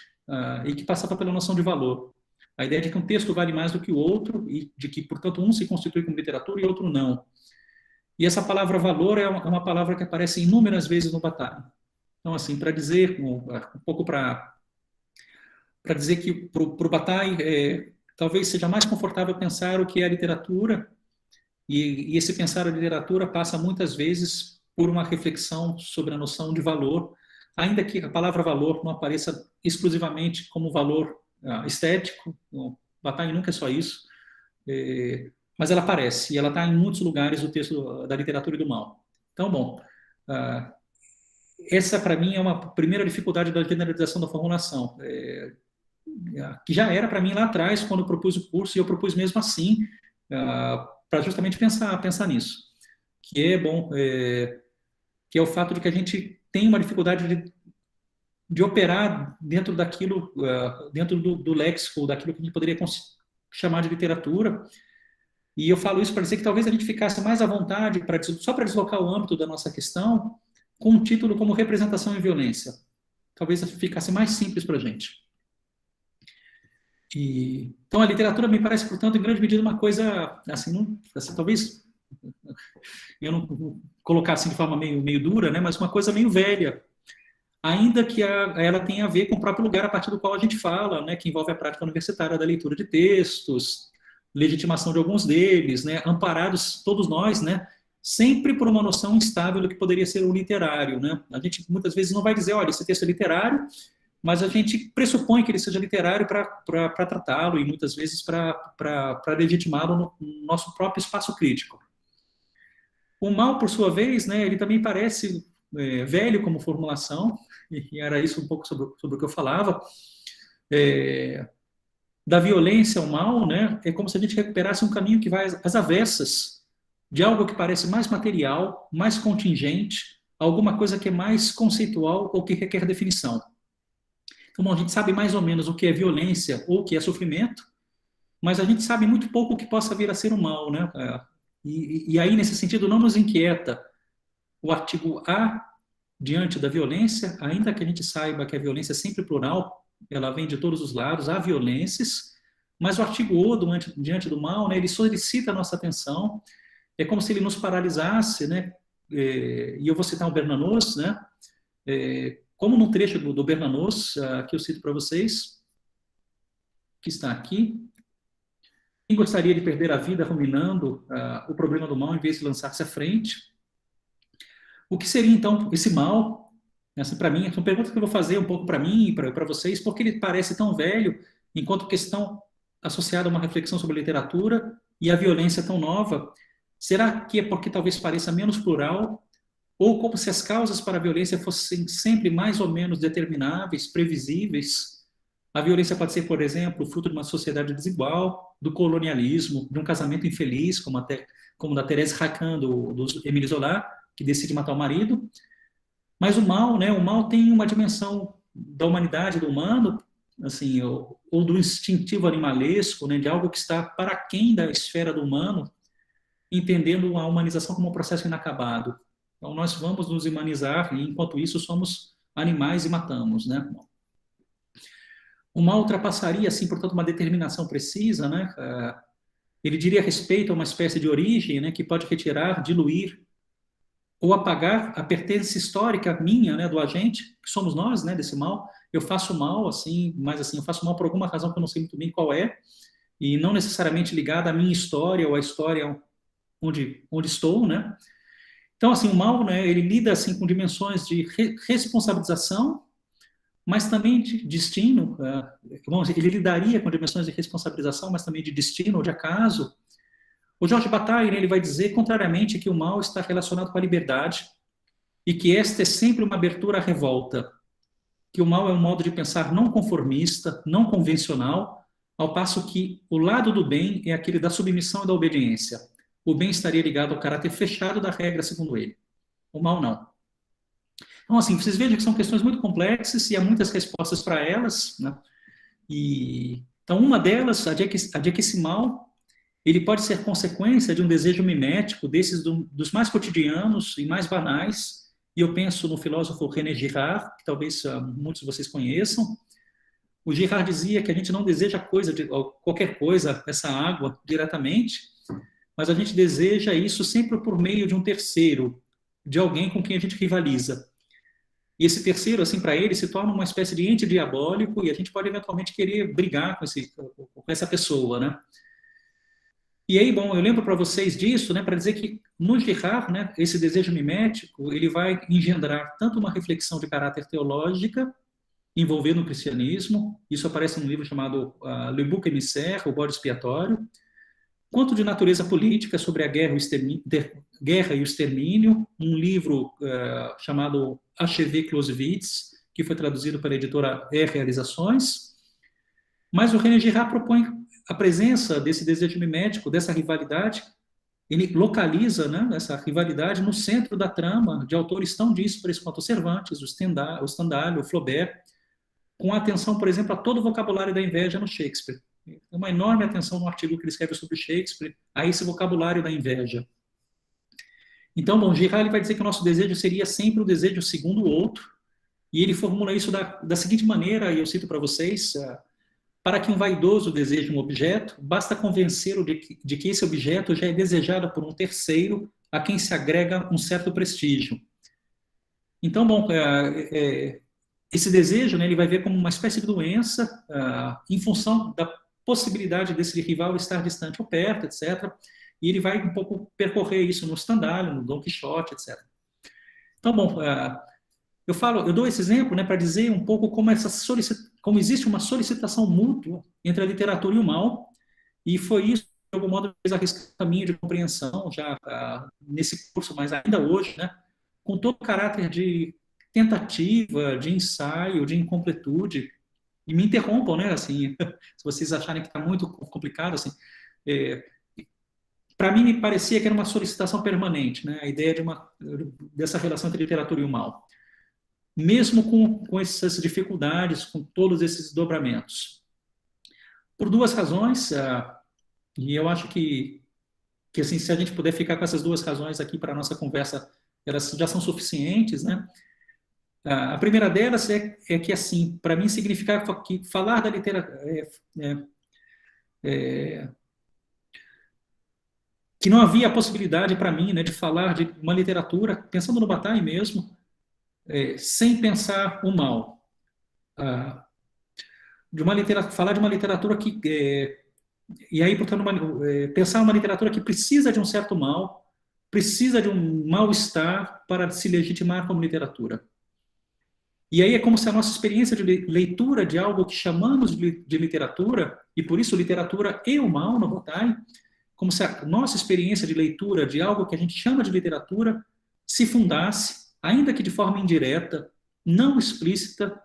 e que passava pela noção de valor. A ideia de que um texto vale mais do que o outro e de que, portanto, um se constitui como literatura e outro não. E essa palavra valor é uma palavra que aparece inúmeras vezes no Bataille. Então, assim, para dizer, um pouco para dizer que para o Bataille talvez seja mais confortável pensar o que é a literatura, e esse pensar a literatura passa muitas vezes por uma reflexão sobre a noção de valor, ainda que a palavra valor não apareça exclusivamente como valor estético, Bataille nunca é só isso, mas ela aparece, e ela está em muitos lugares do texto da literatura e do mal. Então, bom, essa para mim é uma primeira dificuldade da generalização da formulação, que já era para mim lá atrás, quando eu propus o curso, e eu propus mesmo assim, para justamente pensar nisso, que é bom, que é o fato de que a gente tem uma dificuldade de operar dentro daquilo, dentro do léxico, daquilo que a gente poderia chamar de literatura. E eu falo isso para dizer que talvez a gente ficasse mais à vontade, só para deslocar o âmbito da nossa questão, com um título como Representação e Violência. Talvez ficasse mais simples para a gente. Então, a literatura me parece, portanto, em grande medida, uma coisa, assim, talvez, eu não vou colocar assim de forma meio dura, né, mas uma coisa meio velha, ainda que ela tenha a ver com o próprio lugar a partir do qual a gente fala, né, que envolve a prática universitária da leitura de textos, legitimação de alguns deles, né, amparados todos nós, né, sempre por uma noção instável do que poderia ser o literário, né. A gente muitas vezes não vai dizer, olha, esse texto é literário, mas a gente pressupõe que ele seja literário para tratá-lo e muitas vezes para legitimá-lo no nosso próprio espaço crítico. O mal, por sua vez, né, ele também parece velho como formulação, e era isso um pouco sobre o que eu falava, da violência ao mal, né, é como se a gente recuperasse um caminho que vai às avessas de algo que parece mais material, mais contingente, alguma coisa que é mais conceitual ou que requer definição. Então, a gente sabe mais ou menos o que é violência ou o que é sofrimento, mas a gente sabe muito pouco o que possa vir a ser o mal, né? E aí, nesse sentido, não nos inquieta o artigo A diante da violência, ainda que a gente saiba que a violência é sempre plural, ela vem de todos os lados, há violências, mas o artigo O diante do mal, né, ele solicita a nossa atenção, é como se ele nos paralisasse, né? E eu vou citar o Bernanos, né? Como num trecho do Bernanos, que eu cito para vocês, que está aqui, quem gostaria de perder a vida ruminando o problema do mal em vez de lançar-se à frente? O que seria, então, esse mal? Essa, para mim, são perguntas que eu vou fazer um pouco para mim e para vocês, porque ele parece tão velho, enquanto questão associada a uma reflexão sobre a literatura e a violência tão nova. Será que é porque talvez pareça menos plural? Ou como se as causas para a violência fossem sempre mais ou menos determináveis, previsíveis? A violência pode ser, por exemplo, fruto de uma sociedade desigual, do colonialismo, de um casamento infeliz, como da Thérèse Racan, do Émile Zola, que decide matar o marido. Mas o mal, né? O mal tem uma dimensão da humanidade, do humano, assim, ou do instintivo animalesco, né? De algo que está para aquém da esfera do humano, entendendo a humanização como um processo inacabado. Então, nós vamos nos humanizar e, enquanto isso, somos animais e matamos, né? O mal ultrapassaria, assim, portanto, uma determinação precisa, né? Ele diria respeito a uma espécie de origem, né? Que pode retirar, diluir ou apagar a pertença histórica minha, né? Do agente, que somos nós, né? Desse mal. Eu faço mal, assim, mas assim, eu faço mal por alguma razão que eu não sei muito bem qual é, e não necessariamente ligada à minha história ou à história onde estou, né? Então, assim, o mal, né, ele lida assim com dimensões de responsabilização, mas também de destino. Ele lidaria com dimensões de responsabilização, mas também de destino ou de acaso. O Georges Bataille, né, ele vai dizer, contrariamente, que o mal está relacionado com a liberdade e que esta é sempre uma abertura à revolta, que o mal é um modo de pensar não conformista, não convencional, ao passo que o lado do bem é aquele da submissão e da obediência. O bem estaria ligado ao caráter fechado da regra, segundo ele. O mal, não. Então, assim, vocês vejam que são questões muito complexas e há muitas respostas para elas, né? Então, uma delas, a de que esse mal, ele pode ser consequência de um desejo mimético, desses dos mais cotidianos e mais banais, e eu penso no filósofo René Girard, que talvez muitos de vocês conheçam. O Girard dizia que a gente não deseja qualquer coisa, essa água, diretamente, mas a gente deseja isso sempre por meio de um terceiro, de alguém com quem a gente rivaliza. E esse terceiro, assim, para ele, se torna uma espécie de ente diabólico e a gente pode eventualmente querer brigar com essa pessoa, né? E aí, bom, eu lembro para vocês disso, né, para dizer que no Girard, né, esse desejo mimético, ele vai engendrar tanto uma reflexão de caráter teológica, envolvendo o cristianismo. Isso aparece num livro chamado Le Bouc Émissaire, O Bode Expiatório, quanto de natureza política sobre a guerra e o extermínio, um livro chamado Achevé Clausewitz, que foi traduzido pela editora Realizações. Mas o René Girard propõe a presença desse desejo mimético, dessa rivalidade. Ele localiza, né, essa rivalidade no centro da trama de autores tão díspares quanto o Cervantes, o Stendhal, o Flaubert, com atenção, por exemplo, a todo o vocabulário da inveja no Shakespeare. Tem uma enorme atenção no artigo que ele escreve sobre Shakespeare, a esse vocabulário da inveja. Então, bom, Girard vai dizer que o nosso desejo seria sempre o desejo segundo o outro, e ele formula isso da seguinte maneira, e eu cito para vocês: para que um vaidoso deseje um objeto, basta convencê-lo de que esse objeto já é desejado por um terceiro, a quem se agrega um certo prestígio. Então, bom, esse desejo, né, ele vai ver como uma espécie de doença, em função da possibilidade desse rival estar distante ou perto, etc. E ele vai um pouco percorrer isso no Stendhal, no Dom Quixote, etc. Então, bom, eu dou esse exemplo, né, para dizer um pouco como existe uma solicitação mútua entre a literatura e o mal, e foi isso, de algum modo, que fez arriscar o caminho de compreensão, já nesse curso, mas ainda hoje, né, com todo o caráter de tentativa, de ensaio, de incompletude. E me interrompam, né, assim, se vocês acharem que está muito complicado, assim, para mim me parecia que era uma solicitação permanente, né, a ideia dessa relação entre literatura e o mal. Mesmo com essas dificuldades, com todos esses dobramentos. Por duas razões, e eu acho que assim, se a gente puder ficar com essas duas razões aqui para a nossa conversa, elas já são suficientes, né? A primeira delas é que, assim, para mim significava que falar da literatura... que não havia a possibilidade para mim, né, de falar de uma literatura, pensando no Bataille mesmo, sem pensar o mal. Falar de uma literatura que... e aí, portanto, pensar uma literatura que precisa de um certo mal, precisa de um mal-estar para se legitimar como literatura. E aí é como se a nossa experiência de leitura de algo que chamamos de literatura, e por isso literatura e o mal no Bataille, como se a nossa experiência de leitura de algo que a gente chama de literatura se fundasse, ainda que de forma indireta, não explícita,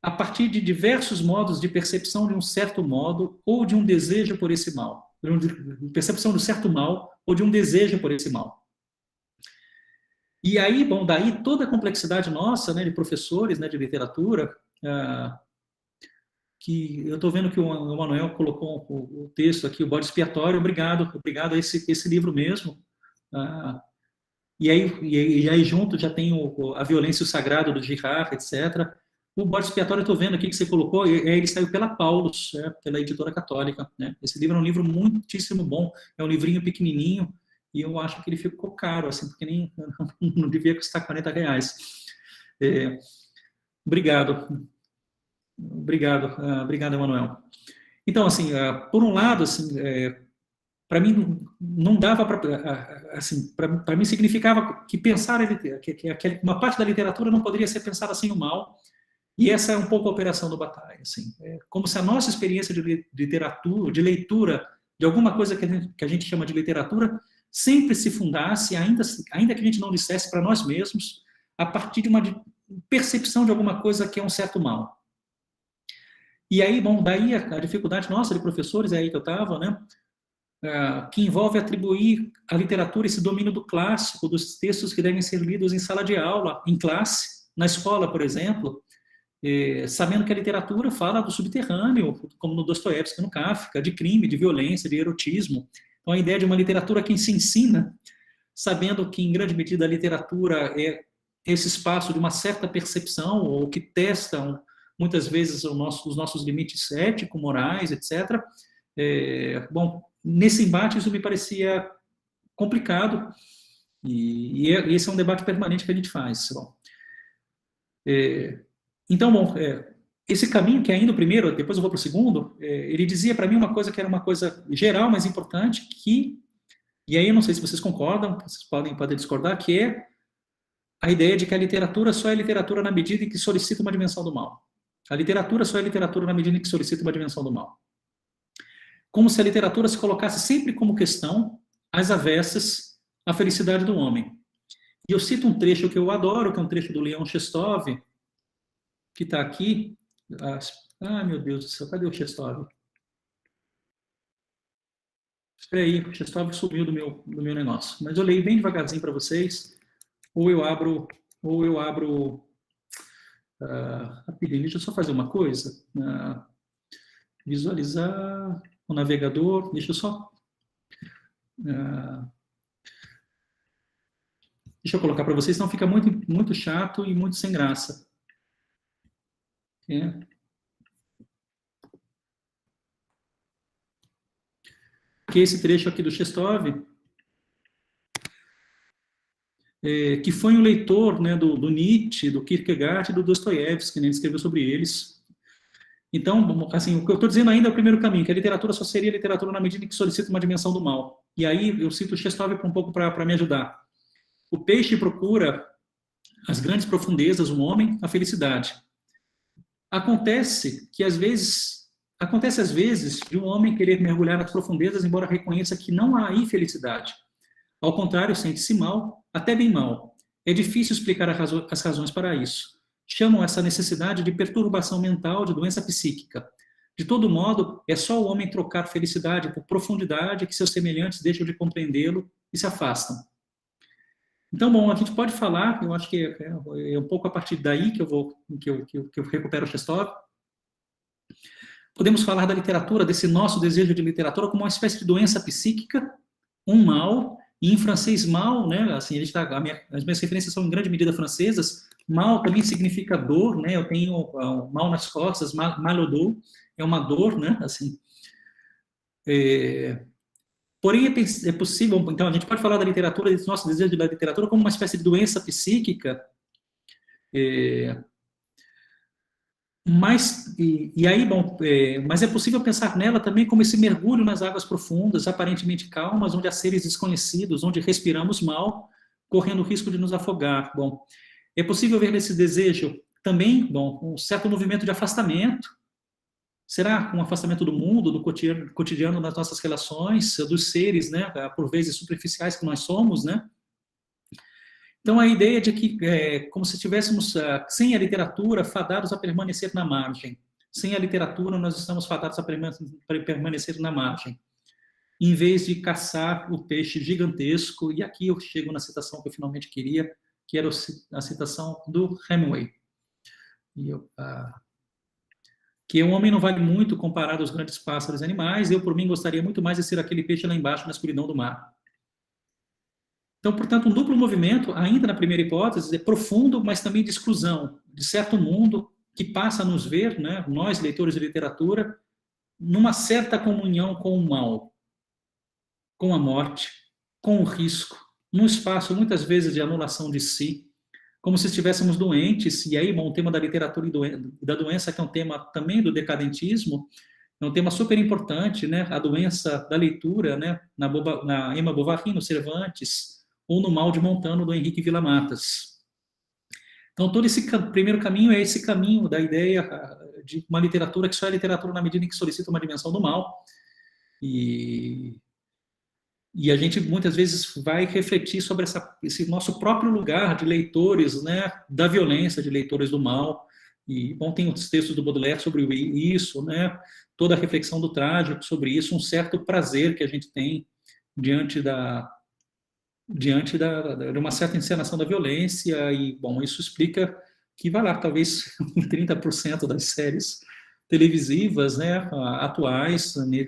a partir de diversos modos de percepção de um certo modo ou de um desejo por esse mal. De percepção de um certo mal ou de um desejo por esse mal. E aí, bom, daí toda a complexidade nossa, né, de professores, né, de literatura, que eu estou vendo que o Manuel colocou o texto aqui, o Bode Expiatório, obrigado a esse livro mesmo. E aí junto já tem a Violência e o Sagrado do Girard, etc. O Bode Expiatório, eu estou vendo aqui que você colocou, ele saiu pela Paulus, pela editora católica, né? Esse livro é um livro muitíssimo bom, é um livrinho pequenininho, e eu acho que ele ficou caro, assim, porque não devia custar R$40. Obrigado, Emanuel. Então, assim, por um lado, assim, para mim não dava para, assim, para mim significava que pensar que uma parte da literatura não poderia ser pensada sem o mal. E essa é um pouco a operação do Bataille, assim, como se a nossa experiência de literatura, de leitura de alguma coisa que a gente chama de literatura, sempre se fundasse, ainda que a gente não dissesse para nós mesmos, a partir de uma percepção de alguma coisa que é um certo mal. E aí, bom, daí a dificuldade nossa de professores, é aí que eu estava, né, que envolve atribuir à literatura esse domínio do clássico, dos textos que devem ser lidos em sala de aula, em classe, na escola, por exemplo, sabendo que a literatura fala do subterrâneo, como no Dostoiévski, no Kafka, de crime, de violência, de erotismo. Então, a ideia de uma literatura que se ensina, sabendo que, em grande medida, a literatura é esse espaço de uma certa percepção, ou que testam, muitas vezes, os nossos limites éticos, morais, etc. Bom, nesse embate, isso me parecia complicado, e esse é um debate permanente que a gente faz. Bom, então, bom, esse caminho que ainda o primeiro, depois eu vou para o segundo, ele dizia para mim uma coisa que era uma coisa geral, mas importante, e aí eu não sei se vocês concordam, vocês podem discordar, que é a ideia de que a literatura só é literatura na medida em que solicita uma dimensão do mal. A literatura só é literatura na medida em que solicita uma dimensão do mal. Como se a literatura se colocasse sempre como questão às avessas à felicidade do homem. E eu cito um trecho que eu adoro, que é um trecho do Leon Chestov, que está aqui. Meu Deus do céu, cadê o Chestov? Espera aí, o Chestov sumiu do meu negócio. Mas eu leio bem devagarzinho para vocês, ou eu abro rapidinho. Deixa eu só fazer uma coisa. Visualizar o navegador. Deixa eu só... deixa eu colocar para vocês, senão fica muito, muito chato e muito sem graça. Que esse trecho aqui do Chestov, que foi um leitor, né, do Nietzsche, do Kierkegaard e do Dostoiévski, né, ele escreveu sobre eles. Então, assim, o que eu estou dizendo ainda é o primeiro caminho, que a literatura só seria literatura na medida em que solicita uma dimensão do mal. E aí eu cito o Chestov um pouco para me ajudar. O peixe procura as grandes profundezas, o homem, a felicidade. Acontece às vezes de um homem querer mergulhar nas profundezas, embora reconheça que não há aí felicidade. Ao contrário, sente-se mal, até bem mal. É difícil explicar as razões para isso. Chamam essa necessidade de perturbação mental, de doença psíquica. De todo modo, é só o homem trocar felicidade por profundidade que seus semelhantes deixam de compreendê-lo e se afastam. Então, bom, a gente pode falar, eu acho que é um pouco a partir daí que eu recupero o Chestov. Podemos falar da literatura, desse nosso desejo de literatura, como uma espécie de doença psíquica, um mal, e em francês mal, né, assim, as minhas referências são em grande medida francesas, mal também significa dor, né, eu tenho mal nas costas, mal au dos, é uma dor, né, assim. Porém, é possível, então, a gente pode falar da literatura, desse nosso desejo da literatura, como uma espécie de doença psíquica, mas é possível pensar nela também como esse mergulho nas águas profundas, aparentemente calmas, onde há seres desconhecidos, onde respiramos mal, correndo o risco de nos afogar. Bom, é possível ver nesse desejo também, um certo movimento de afastamento. Será um afastamento do mundo, do cotidiano das nossas relações, dos seres, né, por vezes superficiais que nós somos, né? Então, a ideia de que, como se estivéssemos, sem a literatura, fadados a permanecer na margem. Sem a literatura, nós estamos fadados a permanecer na margem. Em vez de caçar o peixe gigantesco, e aqui eu chego na citação que eu finalmente queria, que era a citação do Hemingway. Que o homem não vale muito comparado aos grandes pássaros e animais, eu, por mim, gostaria muito mais de ser aquele peixe lá embaixo, na escuridão do mar. Então, portanto, um duplo movimento, ainda na primeira hipótese, é profundo, mas também de exclusão, de certo mundo que passa a nos ver, né, nós, leitores de literatura, numa certa comunhão com o mal, com a morte, com o risco, num espaço, muitas vezes, de anulação de si, como se estivéssemos doentes, e aí, o tema da literatura e da doença, que é um tema também do decadentismo, é um tema super importante, né, a doença da leitura, né, na Emma Bovary, no Cervantes, ou no Mal de Montano, do Henrique Villa-Matas. Então, todo esse primeiro caminho é esse caminho da ideia de uma literatura que só é literatura na medida em que solicita uma dimensão do mal. E a gente, muitas vezes, vai refletir sobre esse nosso próprio lugar de leitores, né, da violência, de leitores do mal. E, tem os textos do Baudelaire sobre isso, né, toda a reflexão do trágico sobre isso, um certo prazer que a gente tem diante de uma certa encenação da violência, e, isso explica que, talvez 30% das séries televisivas, né, atuais, né,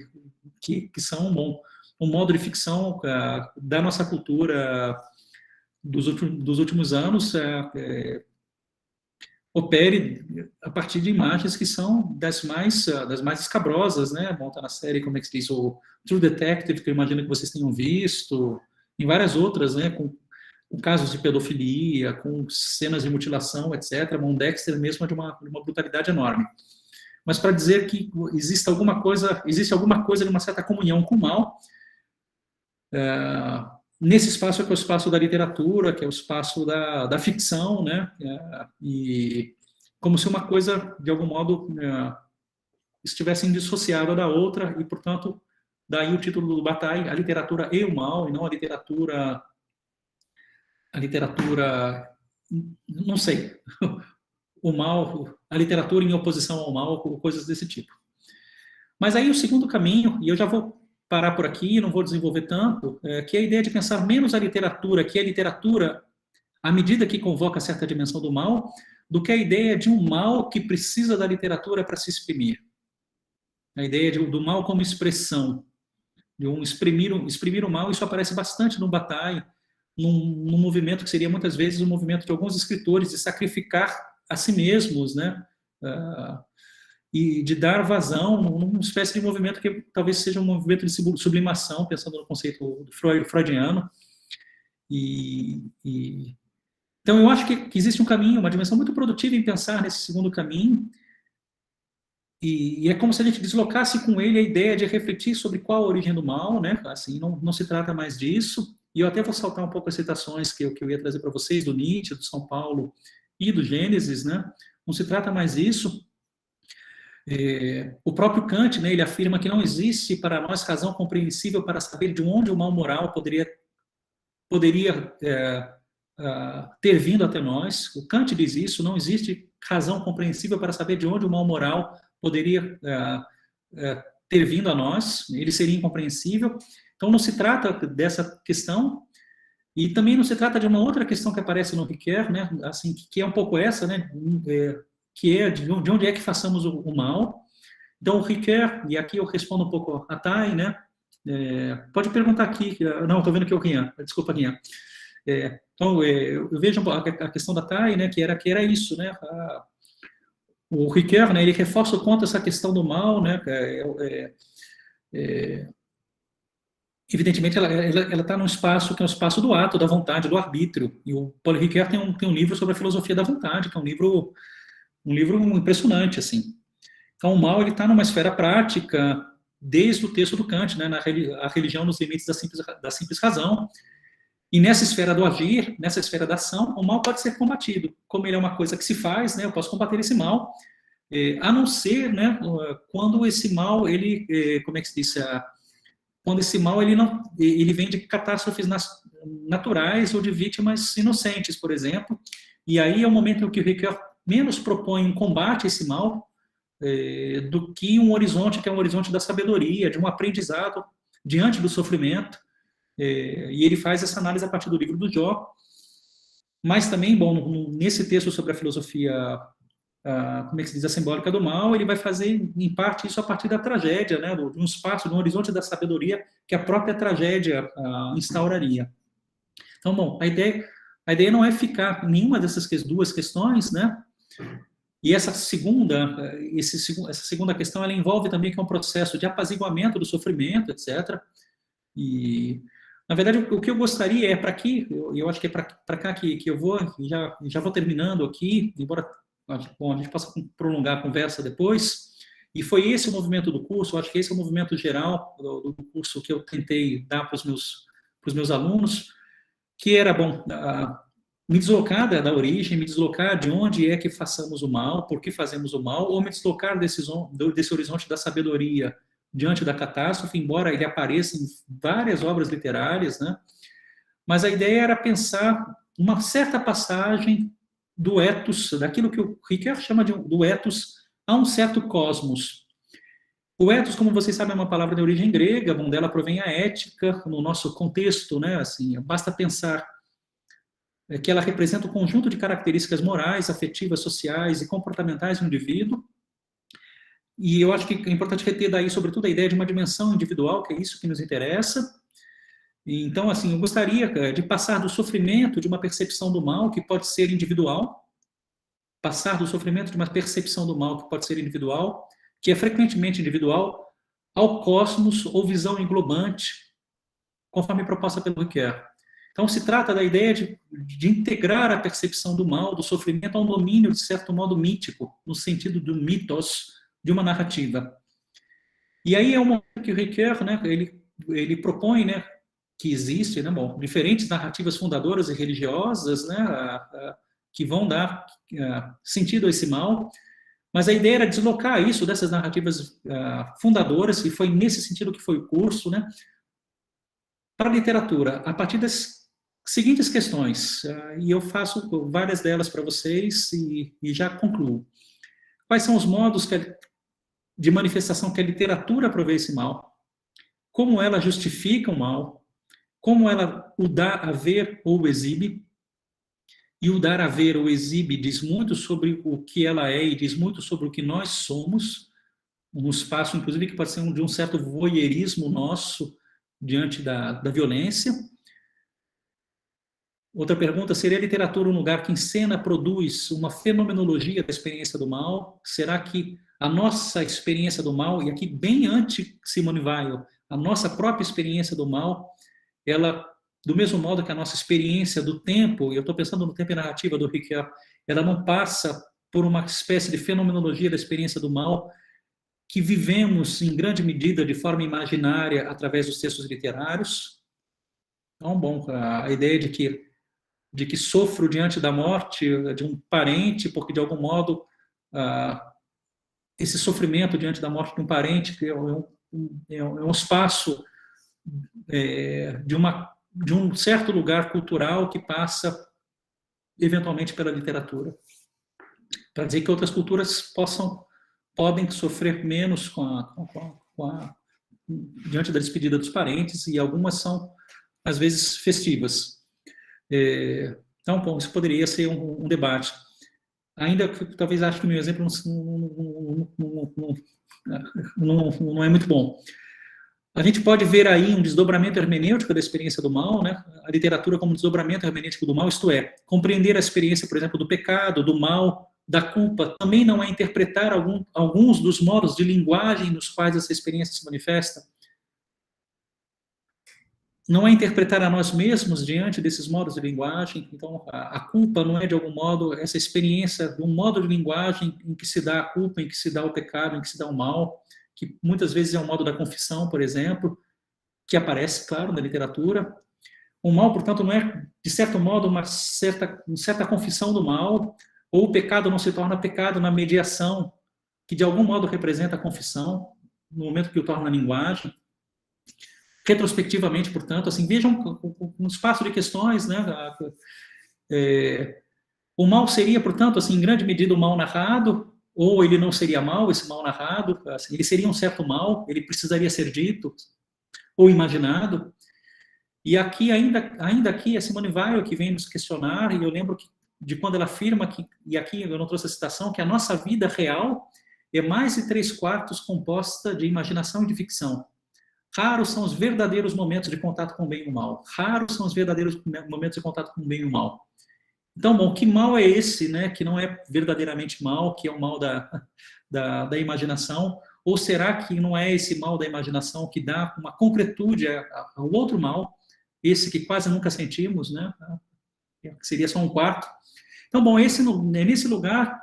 que são um modo de ficção da nossa cultura dos últimos anos, opere a partir de imagens que são das mais escabrosas, né? Tá na série, como é que se diz, o True Detective, que eu imagino que vocês tenham visto, em várias outras, né, com casos de pedofilia, com cenas de mutilação, etc. Dexter mesmo é de uma brutalidade enorme. Mas para dizer que existe alguma coisa de uma certa comunhão com o mal, nesse espaço, que é o espaço da literatura, que é o espaço da ficção, né, e como se uma coisa, de algum modo, estivessem dissociada da outra, e, portanto, daí o título do Bataille, A Literatura e o Mal, e não a literatura, não sei, o mal, a literatura em oposição ao mal, coisas desse tipo. Mas aí o segundo caminho, e eu já vou parar por aqui, não vou desenvolver tanto, que é a ideia de pensar menos a literatura, que é a literatura, à medida que convoca certa dimensão do mal, do que a ideia de um mal que precisa da literatura para se exprimir. A ideia do mal como expressão, de exprimir o mal, isso aparece bastante no Bataille, num movimento que seria muitas vezes um movimento de alguns escritores de sacrificar a si mesmos, né? E de dar vazão numa espécie de movimento que talvez seja um movimento de sublimação, pensando no conceito freudiano. Então, eu acho que existe um caminho, uma dimensão muito produtiva em pensar nesse segundo caminho, e é como se a gente deslocasse com ele a ideia de refletir sobre qual a origem do mal, né? Assim, não se trata mais disso, e eu até vou saltar um pouco as citações que eu ia trazer para vocês, do Nietzsche, do São Paulo e do Gênesis, né? Não se trata mais disso. O próprio Kant, né, ele afirma que não existe para nós razão compreensível para saber de onde o mal moral poderia ter vindo até nós. O Kant diz isso, não existe razão compreensível para saber de onde o mal moral poderia ter vindo a nós, ele seria incompreensível. Então, não se trata dessa questão, e também não se trata de uma outra questão que aparece no Ricoeur, né, assim, que é um pouco essa, né, que é de onde é que façamos o mal. Então, o Ricoeur, e aqui eu respondo um pouco a Thay, né, pode perguntar aqui, não, estou vendo que é o Rian, desculpa, Rian. Então, eu vejo a questão da Thay, né, que era isso, né, o Ricoeur, né, ele reforça o quanto essa questão do mal, né, evidentemente, ela está num espaço que é o espaço do ato, da vontade, do arbítrio. E o Paul Ricoeur tem um livro sobre a filosofia da vontade, que é um livro impressionante, assim. Então, o mal ele está numa esfera prática, desde o texto do Kant, né, a religião nos limites da simples razão. E nessa esfera do agir, nessa esfera da ação, o mal pode ser combatido. Como ele é uma coisa que se faz, né, eu posso combater esse mal, a não ser, né, quando esse mal, ele, como é que se diz, quando esse mal ele vem de catástrofes naturais ou de vítimas inocentes, por exemplo. E aí é o momento em que o Ricoeur menos propõe um combate a esse mal do que um horizonte que é um horizonte da sabedoria, de um aprendizado diante do sofrimento. E ele faz essa análise a partir do livro do Jó. Mas também, bom, nesse texto sobre a filosofia, como é que se diz, a simbólica do mal, ele vai fazer, em parte, isso a partir da tragédia, né, de um espaço, de um horizonte da sabedoria que a própria tragédia instauraria. Então, bom, a ideia não é ficar em nenhuma dessas duas questões, né, e essa segunda questão, ela envolve também que é um processo de apaziguamento do sofrimento, etc. E, na verdade, o que eu gostaria é para aqui, eu acho que é para cá que eu vou, já vou terminando aqui, embora bom, a gente possa prolongar a conversa depois, e foi esse o movimento do curso, eu acho que esse é o movimento geral do curso que eu tentei dar para os meus alunos, que era, bom, me deslocar da origem, me deslocar de onde é que façamos o mal, por que fazemos o mal, ou me deslocar desse horizonte da sabedoria diante da catástrofe, embora ele apareça em várias obras literárias, né? Mas a ideia era pensar uma certa passagem do ethos, daquilo que o Ricoeur chama do ethos, a um certo cosmos. O ethos, como vocês sabem, é uma palavra de origem grega, dela provém a ética, no nosso contexto, né? Assim, basta pensar que ela representa o conjunto de características morais, afetivas, sociais e comportamentais do indivíduo. E eu acho que é importante reter daí, sobretudo, a ideia de uma dimensão individual, que é isso que nos interessa. Então, assim, eu gostaria de passar do sofrimento de uma percepção do mal, que pode ser individual, passar do sofrimento de uma percepção do mal, que pode ser individual, que é frequentemente individual, ao cosmos ou visão englobante, conforme proposta pelo Ricoeur. Então, se trata da ideia de integrar a percepção do mal, do sofrimento, a um domínio, de certo modo, mítico, no sentido do mitos, de uma narrativa. E aí é um momento que o Ricoeur, né, ele propõe, né, que existe, né, bom, diferentes narrativas fundadoras e religiosas, né, que vão dar sentido a esse mal, mas a ideia era deslocar isso dessas narrativas fundadoras, e foi nesse sentido que foi o curso, né, para a literatura, a partir das seguintes questões, e eu faço várias delas para vocês e já concluo. Quais são os modos de manifestação que a literatura provê esse mal? Como ela justifica o mal? Como ela o dá a ver ou o exibe? E o dar a ver ou exibe diz muito sobre o que ela é e diz muito sobre o que nós somos, um espaço, inclusive, que pode ser de um certo voyeurismo nosso diante da violência. Outra pergunta, seria a literatura um lugar que encena, produz uma fenomenologia da experiência do mal? Será que a nossa experiência do mal, e aqui bem antes Simone Weil, a nossa própria experiência do mal, ela, do mesmo modo que a nossa experiência do tempo, e eu estou pensando no tempo e narrativa do Ricoeur, ela não passa por uma espécie de fenomenologia da experiência do mal que vivemos, em grande medida, de forma imaginária, através dos textos literários? Então, bom, a ideia de que sofro diante da morte de um parente, porque, de algum modo, esse sofrimento diante da morte de um parente é um espaço de um certo lugar cultural que passa, eventualmente, pela literatura. Para dizer que outras culturas podem sofrer menos diante da despedida dos parentes, e algumas são, às vezes, festivas. Então, bom, isso poderia ser um debate. Ainda que talvez acho que o meu exemplo não é muito bom. A gente pode ver aí um desdobramento hermenêutico da experiência do mal, né? A literatura como desdobramento hermenêutico do mal, isto é, compreender a experiência, por exemplo, do pecado, do mal, da culpa, também não é interpretar alguns dos modos de linguagem nos quais essa experiência se manifesta. Não é interpretar a nós mesmos diante desses modos de linguagem. Então, a culpa não é, de algum modo, essa experiência de um modo de linguagem em que se dá a culpa, em que se dá o pecado, em que se dá o mal, que muitas vezes é um modo da confissão, por exemplo, que aparece, claro, na literatura. O mal, portanto, não é, de certo modo, uma certa confissão do mal, ou o pecado não se torna pecado na mediação, que de algum modo representa a confissão, no momento que o torna linguagem. Retrospectivamente, portanto, assim, vejam um espaço de questões, né? O mal seria, portanto, assim, em grande medida o mal narrado, ou ele não seria mal, esse mal narrado, assim, ele seria um certo mal, ele precisaria ser dito ou imaginado. E aqui, ainda aqui, a Simone Weil que vem nos questionar, e eu lembro de quando ela afirma que, e aqui eu não trouxe a citação, que a nossa vida real é mais de 3/4 composta de imaginação e de ficção. Raros são os verdadeiros momentos de contato com o bem e o mal. Raros são os verdadeiros momentos de contato com o bem e o mal. Então, bom, que mal é esse, né, que não é verdadeiramente mal, que é o mal da imaginação? Ou será que não é esse mal da imaginação que dá uma concretude ao outro mal, esse que quase nunca sentimos, né, que seria só 1/4? Então, bom, é nesse lugar,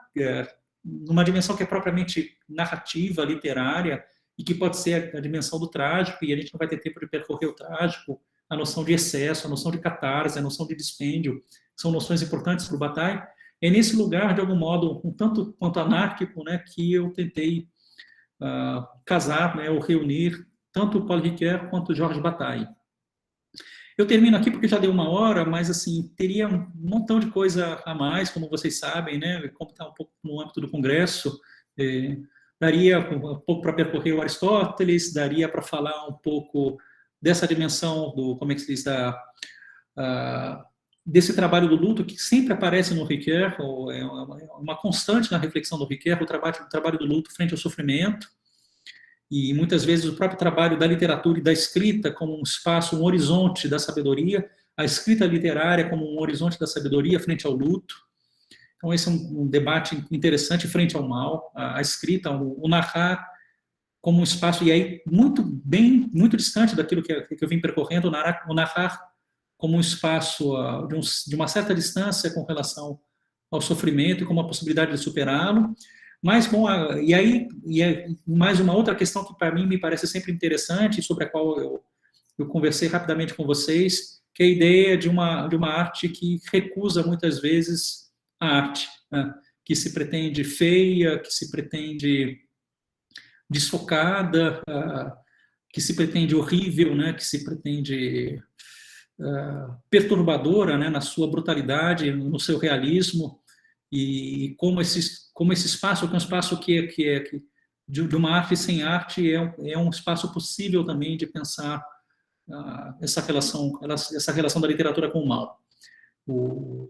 numa dimensão que é propriamente narrativa, literária, e que pode ser a dimensão do trágico, e a gente não vai ter tempo de percorrer o trágico, a noção de excesso, a noção de catarse, a noção de dispêndio, são noções importantes para o Bataille. É nesse lugar, de algum modo, um tanto quanto anárquico, né, que eu tentei casar, né, ou reunir tanto o Paul Ricoeur quanto o Georges Bataille. Eu termino aqui porque já deu 1 hora, mas assim, teria um montão de coisa a mais, como vocês sabem, né, como está um pouco no âmbito do Congresso, daria um pouco para percorrer o Aristóteles, daria para falar um pouco dessa dimensão do, como é que se diz, desse trabalho do luto, que sempre aparece no Ricoeur, é uma constante na reflexão do Ricoeur, o trabalho do luto frente ao sofrimento, e muitas vezes o próprio trabalho da literatura e da escrita como um espaço, um horizonte da sabedoria, a escrita literária como um horizonte da sabedoria frente ao luto. Então, esse é um debate interessante frente ao mal, a escrita, o narrar como um espaço, e aí muito distante daquilo que eu vim percorrendo, o narrar como um espaço de uma certa distância com relação ao sofrimento e como a possibilidade de superá-lo. Mas, bom, e é mais uma outra questão que para mim me parece sempre interessante, sobre a qual eu conversei rapidamente com vocês, que é a ideia de uma arte que recusa muitas vezes a arte, né? Que se pretende feia, que se pretende desfocada, que se pretende horrível, né? Que se pretende perturbadora, né? Na sua brutalidade, no seu realismo, e como esse espaço, que é um espaço de uma arte sem arte, é um espaço possível também de pensar essa relação da literatura com o mal.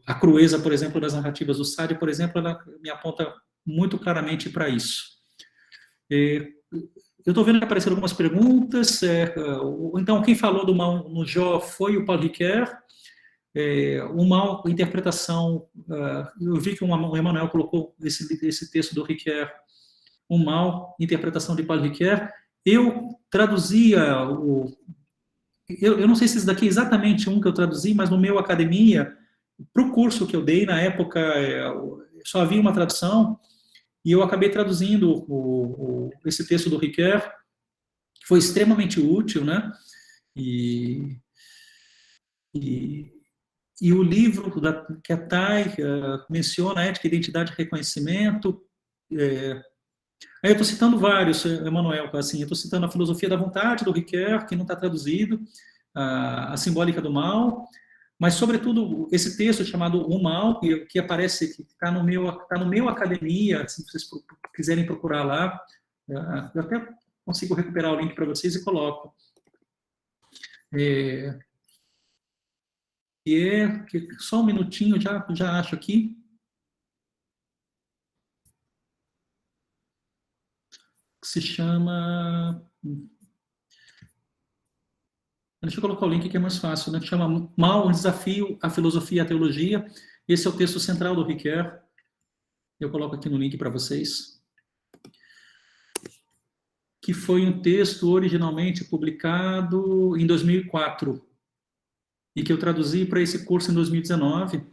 A crueza, por exemplo, das narrativas do Sade, por exemplo, ela me aponta muito claramente para isso. Eu estou vendo que apareceram algumas perguntas. Então, quem falou do mal no Jó foi o Paul Ricoeur. O mal, interpretação, eu vi que o Emmanuel colocou esse texto do Ricoeur, o mal, interpretação de Paul Ricoeur. Eu traduzia eu não sei se esse daqui é exatamente um que eu traduzi, mas no meu academia, para o curso que eu dei, na época, só havia uma tradução, e eu acabei traduzindo esse texto do Ricoeur, que foi extremamente útil, né? E o livro que a Thay menciona, Ética, Identidade e Reconhecimento. Aí eu estou citando vários, Emmanuel, assim, eu estou citando a Filosofia da Vontade, do Ricoeur, que não está traduzido, a Simbólica do Mal, mas, sobretudo, esse texto chamado O Mal, que aparece, que está no meu academia, se vocês quiserem procurar lá, eu até consigo recuperar o link para vocês e coloco. Só um minutinho, já acho aqui. Que se chama... Deixa eu colocar o link que é mais fácil, né? Que chama Mal, um desafio à filosofia e à teologia. Esse é o texto central do Ricoeur. Eu coloco aqui no link para vocês. Que foi um texto originalmente publicado em 2004 e que eu traduzi para esse curso em 2019.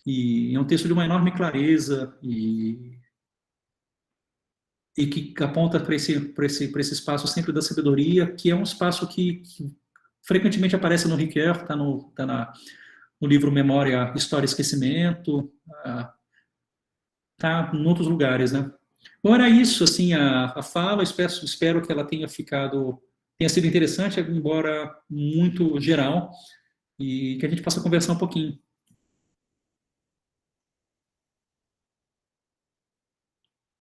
E é um texto de uma enorme clareza e que aponta para esse espaço sempre da sabedoria, que é um espaço que frequentemente aparece no Ricoeur, está no livro Memória, História e Esquecimento, está em outros lugares, né? Bom, era isso, assim, a fala, espero que ela tenha sido interessante, embora muito geral, e que a gente possa conversar um pouquinho.